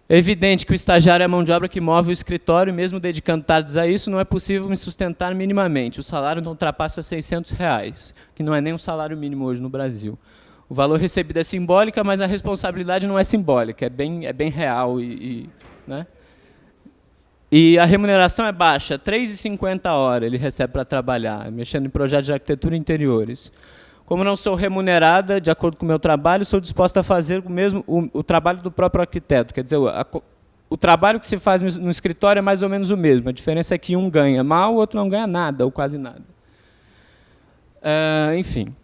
É evidente que o estagiário é a mão de obra que move o escritório, e mesmo dedicando tardes a isso, não é possível me sustentar minimamente. O salário não ultrapassa R$ 600, que não é nem um salário mínimo hoje no Brasil. O valor recebido é simbólico, mas a responsabilidade não é simbólica, é bem real. Né? E a remuneração é baixa, R$ 3,50 a hora ele recebe para trabalhar, mexendo em projetos de arquitetura e interiores. Como não sou remunerada, de acordo com o meu trabalho, sou disposta a fazer o trabalho do próprio arquiteto. Quer dizer, o trabalho que se faz no escritório é mais ou menos o mesmo. A diferença é que um ganha mal, o outro não ganha nada, ou quase nada. Enfim,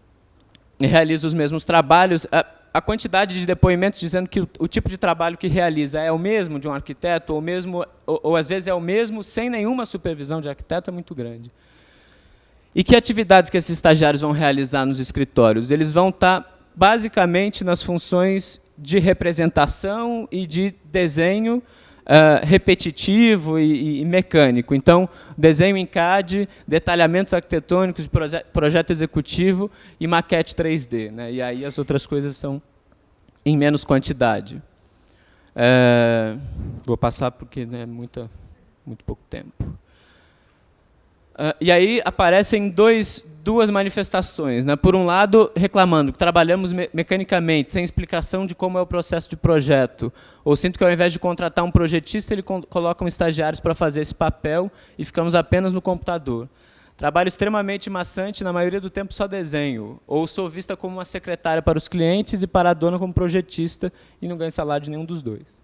realiza os mesmos trabalhos. A quantidade de depoimentos dizendo que o tipo de trabalho que realiza é o mesmo de um arquiteto, ou às vezes é o mesmo sem nenhuma supervisão de arquiteto, é muito grande. E que atividades que esses estagiários vão realizar nos escritórios? Eles vão estar, basicamente, nas funções de representação e de desenho repetitivo e mecânico. Então, desenho em CAD, detalhamentos arquitetônicos de projeto executivo e maquete 3D. Né? E aí as outras coisas são em menos quantidade. Vou passar porque é né, muito pouco tempo. E aí aparecem duas manifestações. Né? Por um lado, reclamando que trabalhamos mecanicamente, sem explicação de como é o processo de projeto. Ou sinto que, ao invés de contratar um projetista, ele coloca estagiários para fazer esse papel e ficamos apenas no computador. Trabalho extremamente maçante, na maioria do tempo só desenho. Ou sou vista como uma secretária para os clientes e para a dona como projetista e não ganho salário de nenhum dos dois.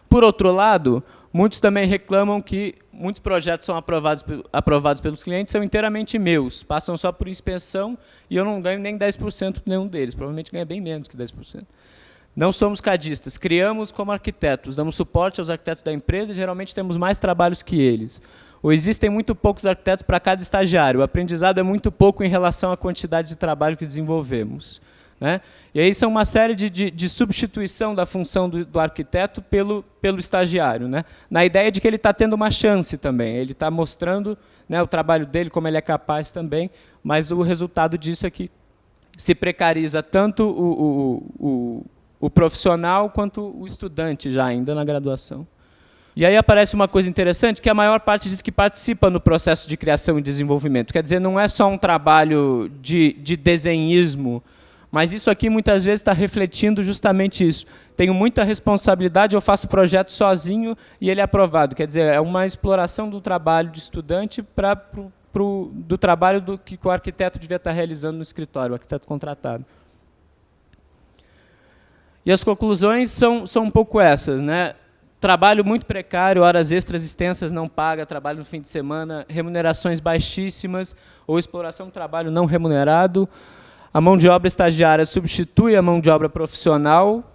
Por outro lado, muitos também reclamam que muitos projetos são aprovados pelos clientes, são inteiramente meus, passam só por inspeção e eu não ganho nem 10% por nenhum deles, provavelmente ganha bem menos que 10%. Não somos cadistas, criamos como arquitetos, damos suporte aos arquitetos da empresa e geralmente temos mais trabalhos que eles. Ou existem muito poucos arquitetos para cada estagiário, o aprendizado é muito pouco em relação à quantidade de trabalho que desenvolvemos. Né? E aí são uma série de substituição da função do arquiteto pelo estagiário, né? Na ideia de que ele está tendo uma chance também, ele está mostrando né, o trabalho dele, como ele é capaz também, mas o resultado disso é que se precariza tanto o profissional quanto o estudante já ainda na graduação. E aí aparece uma coisa interessante, que a maior parte diz que participa no processo de criação e desenvolvimento. Quer dizer, não é só um trabalho de desenhismo, mas isso aqui muitas vezes está refletindo justamente isso. Tenho muita responsabilidade, eu faço o projeto sozinho e ele é aprovado. Quer dizer, é uma exploração do trabalho de estudante do trabalho que o arquiteto devia estar realizando no escritório, o arquiteto contratado. E as conclusões são um pouco essas. Né? Trabalho muito precário, horas extras extensas não paga, trabalho no fim de semana, remunerações baixíssimas ou exploração do trabalho não remunerado. A mão de obra estagiária substitui a mão de obra profissional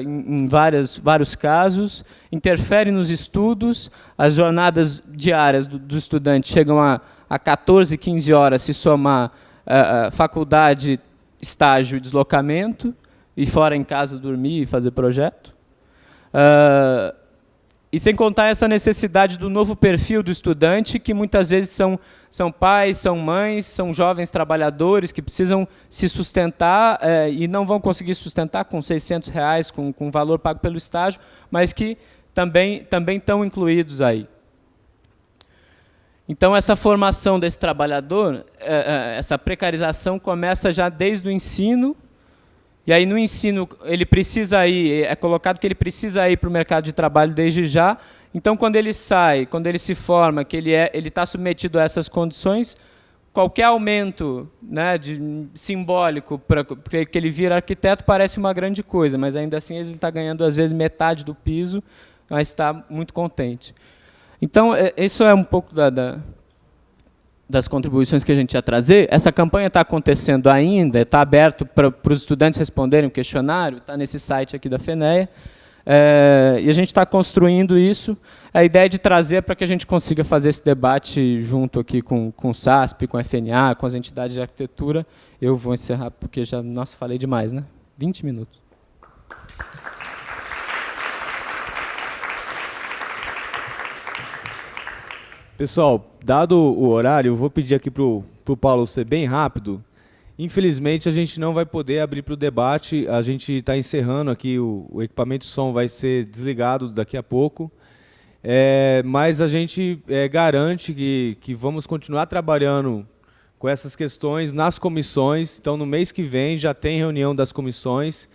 em vários casos, interfere nos estudos, as jornadas diárias do estudante chegam a 14, 15 horas, se somar faculdade, estágio e deslocamento, e fora em casa dormir e fazer projeto. E sem contar essa necessidade do novo perfil do estudante, que muitas vezes são pais, são mães, são jovens trabalhadores que precisam se sustentar e não vão conseguir sustentar com R$600, com o valor pago pelo estágio, mas que também estão incluídos aí. Então, essa formação desse trabalhador, essa precarização começa já desde o ensino. E aí, no ensino, ele precisa ir, é colocado que ele precisa ir para o mercado de trabalho desde já. Então, quando ele sai, quando ele se forma, que ele está submetido a essas condições, qualquer aumento né, simbólico para que ele vira arquiteto parece uma grande coisa, mas ainda assim ele está ganhando, às vezes, metade do piso, mas está muito contente. Então, isso é um pouco das contribuições que a gente ia trazer. Essa campanha está acontecendo ainda, está aberto para os estudantes responderem o questionário, está nesse site aqui da FENEA, e a gente está construindo isso. A ideia é de trazer para que a gente consiga fazer esse debate junto aqui com o SASP, com a FNA, com as entidades de arquitetura. Eu vou encerrar, porque já, nossa, falei demais, né? 20 minutos. Pessoal, dado o horário, eu vou pedir aqui para o Paulo ser bem rápido. Infelizmente, a gente não vai poder abrir para o debate. A gente está encerrando aqui, o equipamento de som vai ser desligado daqui a pouco. Mas a gente garante que vamos continuar trabalhando com essas questões nas comissões. Então, no mês que vem, já tem reunião das comissões.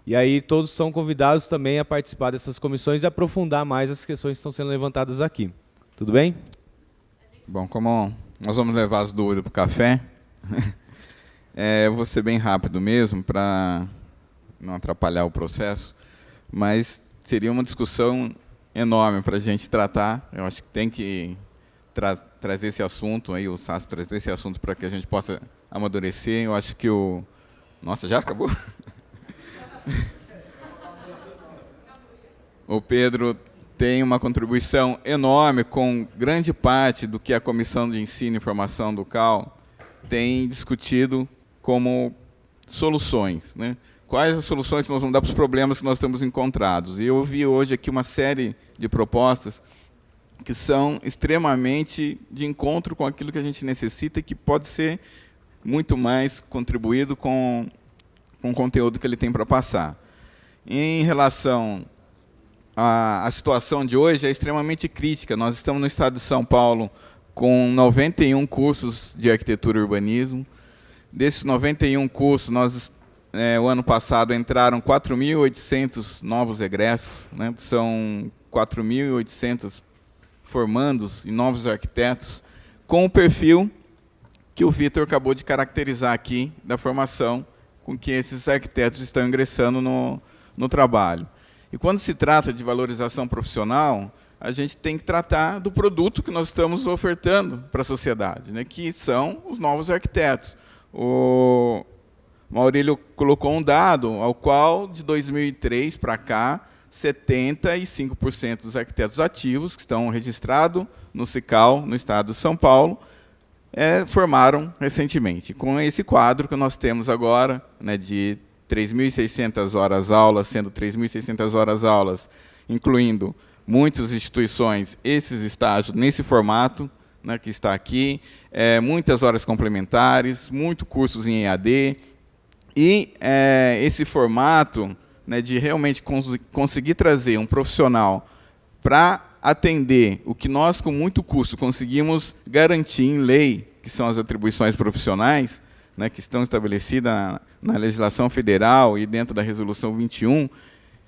E aí todos são convidados também a participar dessas comissões e aprofundar mais as questões que estão sendo levantadas aqui. Tudo bem? Bom, como nós vamos levar as dúvidas para o café, eu vou ser bem rápido mesmo, para não atrapalhar o processo, mas seria uma discussão enorme para a gente tratar. Eu acho que tem que trazer esse assunto, aí, o SASP trazer esse assunto para que a gente possa amadurecer. Eu acho que Nossa, já acabou? O Pedro tem uma contribuição enorme com grande parte do que a Comissão de Ensino e Formação do CAL tem discutido como soluções, né? Quais as soluções que nós vamos dar para os problemas que nós temos encontrados. E eu vi hoje aqui uma série de propostas que são extremamente de encontro com aquilo que a gente necessita e que pode ser muito mais contribuído com o conteúdo que ele tem para passar. Em relação à situação de hoje, é extremamente crítica. Nós estamos no estado de São Paulo com 91 cursos de arquitetura e urbanismo. Desses 91 cursos, o ano passado entraram 4.800 novos egressos, né? São 4.800 formandos e novos arquitetos, com o perfil que o Vitor acabou de caracterizar aqui, da formação com que esses arquitetos estão ingressando no trabalho. E quando se trata de valorização profissional, a gente tem que tratar do produto que nós estamos ofertando para a sociedade, né? Que são os novos arquitetos. O Maurílio colocou um dado, ao qual, de 2003 para cá, 75% dos arquitetos ativos que estão registrados no CICAL, no estado de São Paulo, formaram recentemente. Com esse quadro que nós temos agora, né, de 3.600 horas aulas, sendo 3.600 horas aulas, incluindo muitas instituições, esses estágios nesse formato, né, que está aqui, muitas horas complementares, muitos cursos em EAD, e esse formato, né, de realmente conseguir trazer um profissional para atender o que nós, com muito custo, conseguimos garantir em lei, que são as atribuições profissionais, né, que estão estabelecidas na legislação federal e dentro da Resolução 21,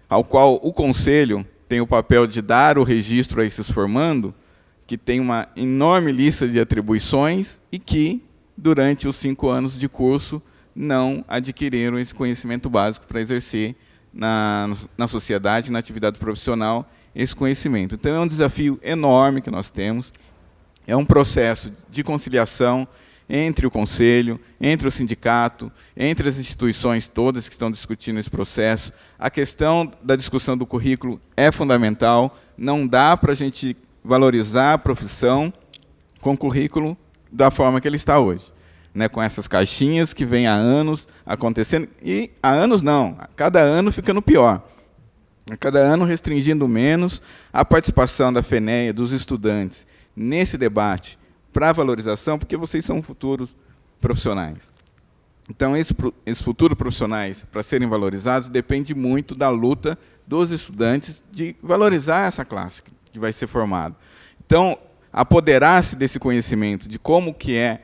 ao qual o Conselho tem o papel de dar o registro a esses formandos, que tem uma enorme lista de atribuições e que, durante os 5 anos de curso, não adquiriram esse conhecimento básico para exercer na sociedade, na atividade profissional, esse conhecimento. Então, é um desafio enorme que nós temos, é um processo de conciliação entre o Conselho, entre o sindicato, entre as instituições todas que estão discutindo esse processo. A questão da discussão do currículo é fundamental, não dá para a gente valorizar a profissão com o currículo da forma que ele está hoje, né, com essas caixinhas que vem há anos acontecendo, e há anos não, a cada ano ficando pior, a cada ano restringindo menos a participação da FENEA, dos estudantes, nesse debate para a valorização, porque vocês são futuros profissionais. Então, esses futuros profissionais, para serem valorizados, depende muito da luta dos estudantes de valorizar essa classe que vai ser formada. Então, apoderar-se desse conhecimento de como que é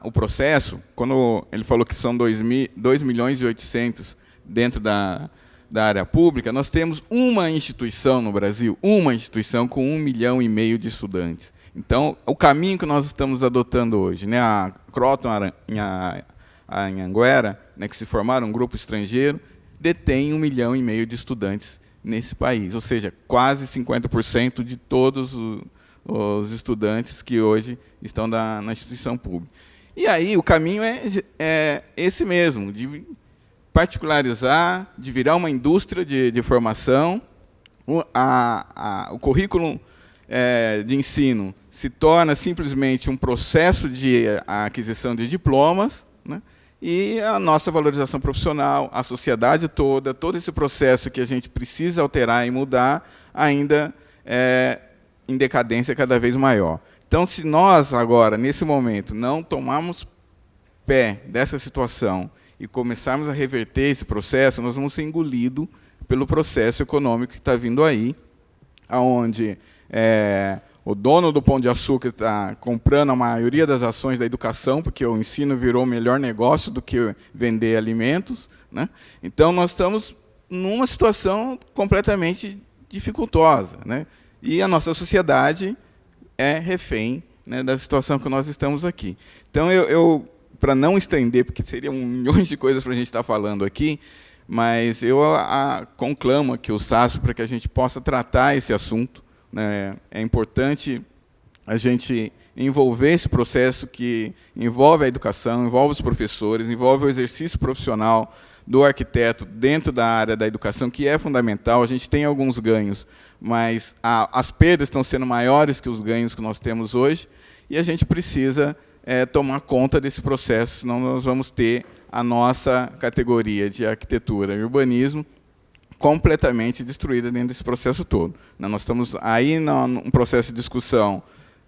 o processo, quando ele falou que são 2.800.000 dentro da área pública, nós temos uma instituição no Brasil, uma instituição com 1,5 milhão de estudantes. Então, o caminho que nós estamos adotando hoje, né, a Croton em Anhanguera, né, que se formaram um grupo estrangeiro, detém 1,5 milhão de estudantes nesse país, ou seja, quase 50% de todos os estudantes que hoje estão na instituição pública. E aí o caminho é esse mesmo, de particularizar, de virar uma indústria de formação. O currículo de ensino se torna simplesmente um processo de aquisição de diplomas, né? E a nossa valorização profissional, a sociedade toda, todo esse processo que a gente precisa alterar e mudar, ainda em decadência cada vez maior. Então, se nós agora, nesse momento, não tomarmos pé dessa situação e começarmos a reverter esse processo, nós vamos ser engolidos pelo processo econômico que está vindo aí, onde o dono do Pão de Açúcar está comprando a maioria das ações da educação, porque o ensino virou o melhor negócio do que vender alimentos, né? Então, nós estamos numa situação completamente dificultosa, né? E a nossa sociedade é refém, né, da situação que nós estamos aqui. Então, eu para não estender, porque seriam milhões de coisas para a gente estar falando aqui, mas eu conclamo aqui o SASP para que a gente possa tratar esse assunto, né? É importante a gente envolver esse processo que envolve a educação, envolve os professores, envolve o exercício profissional do arquiteto dentro da área da educação, que é fundamental. A gente tem alguns ganhos, mas as perdas estão sendo maiores que os ganhos que nós temos hoje, e a gente precisa tomar conta desse processo, senão nós vamos ter a nossa categoria de arquitetura e urbanismo completamente destruída dentro desse processo todo. Nós estamos aí num processo de discussão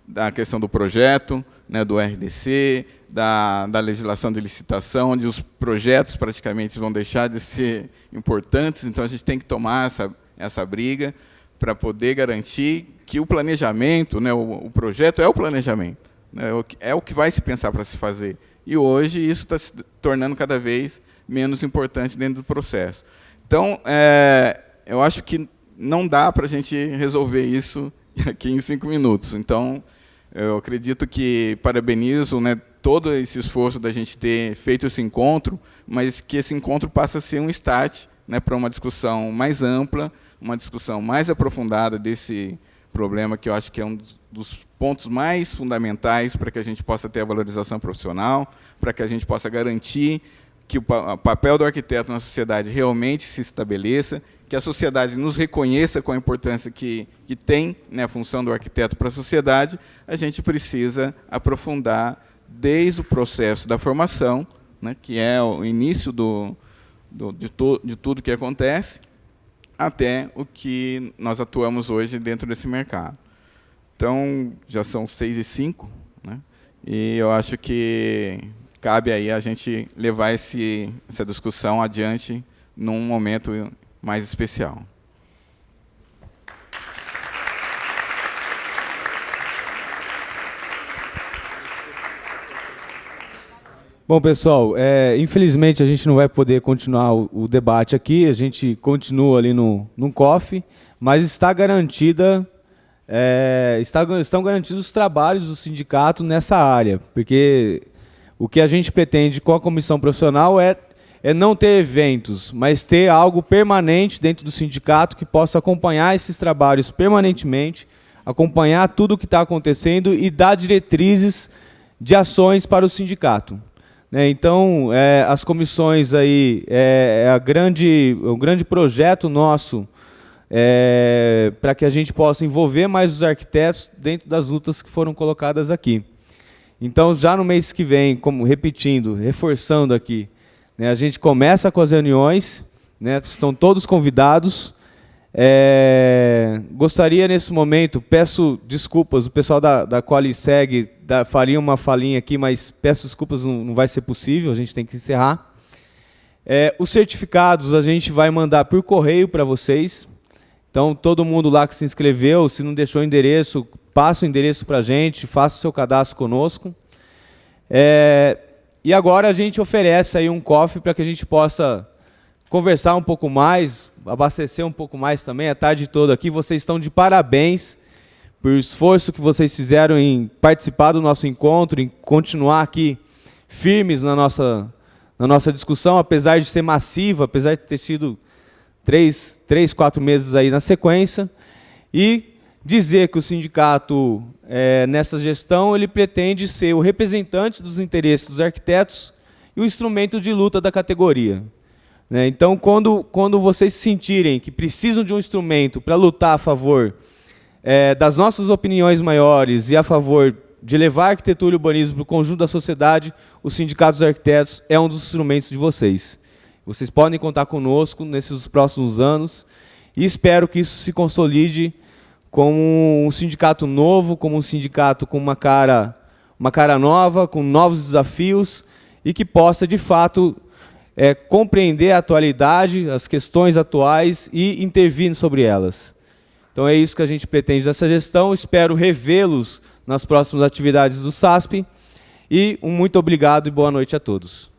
da questão do projeto, né, do RDC, da legislação de licitação, onde os projetos praticamente vão deixar de ser importantes, então a gente tem que tomar essa briga para poder garantir que o planejamento, né, o projeto é o planejamento, né, é o que vai se pensar para se fazer. E hoje isso está se tornando cada vez menos importante dentro do processo. Então, eu acho que não dá para a gente resolver isso aqui em 5 minutos. Então, eu acredito que parabenizo, né, todo esse esforço da gente ter feito esse encontro, mas que esse encontro passa a ser um start, né, para uma discussão mais ampla, uma discussão mais aprofundada desse problema, que eu acho que é um dos pontos mais fundamentais para que a gente possa ter a valorização profissional, para que a gente possa garantir que o papel do arquiteto na sociedade realmente se estabeleça, que a sociedade nos reconheça com a importância que tem, né, a função do arquiteto para a sociedade. A gente precisa aprofundar desde o processo da formação, né, que é o início de tudo que acontece, até o que nós atuamos hoje dentro desse mercado. Então, já são 6h05, né, e eu acho que cabe aí a gente levar essa discussão adiante num momento mais especial. Bom, pessoal, infelizmente a gente não vai poder continuar o debate aqui, a gente continua ali num coffee, mas está garantida, estão garantidos os trabalhos do sindicato nessa área, porque o que a gente pretende com a comissão profissional é não ter eventos, mas ter algo permanente dentro do sindicato que possa acompanhar esses trabalhos permanentemente, acompanhar tudo o que está acontecendo e dar diretrizes de ações para o sindicato. Então, as comissões aí, um grande projeto nosso para que a gente possa envolver mais os arquitetos dentro das lutas que foram colocadas aqui. Então, já no mês que vem, como repetindo, reforçando aqui, né, a gente começa com as reuniões, né, estão todos convidados. Gostaria, nesse momento, peço desculpas, o pessoal da Qualiseg faria uma falinha aqui, mas peço desculpas, não vai ser possível, a gente tem que encerrar. Os certificados a gente vai mandar por correio para vocês. Então, todo mundo lá que se inscreveu, se não deixou o endereço, passa o endereço para a gente, faça o seu cadastro conosco. E agora a gente oferece aí um coffee para que a gente possa conversar um pouco mais, abastecer um pouco mais também, a tarde toda aqui. Vocês estão de parabéns por esforço que vocês fizeram em participar do nosso encontro, em continuar aqui firmes na nossa discussão, apesar de ser massiva, apesar de ter sido 4 meses aí na sequência, e dizer que o sindicato, nessa gestão, ele pretende ser o representante dos interesses dos arquitetos e o instrumento de luta da categoria. Então, quando vocês se sentirem que precisam de um instrumento para lutar a favor das nossas opiniões maiores e a favor de levar a arquitetura e o urbanismo para o conjunto da sociedade, o Sindicato dos Arquitetos é um dos instrumentos de vocês. Vocês podem contar conosco nesses próximos anos e espero que isso se consolide como um sindicato novo, como um sindicato com uma cara nova, com novos desafios e que possa, de fato, compreender a atualidade, as questões atuais e intervir sobre elas. Então é isso que a gente pretende dessa gestão. Espero revê-los nas próximas atividades do SASP. E um muito obrigado e boa noite a todos.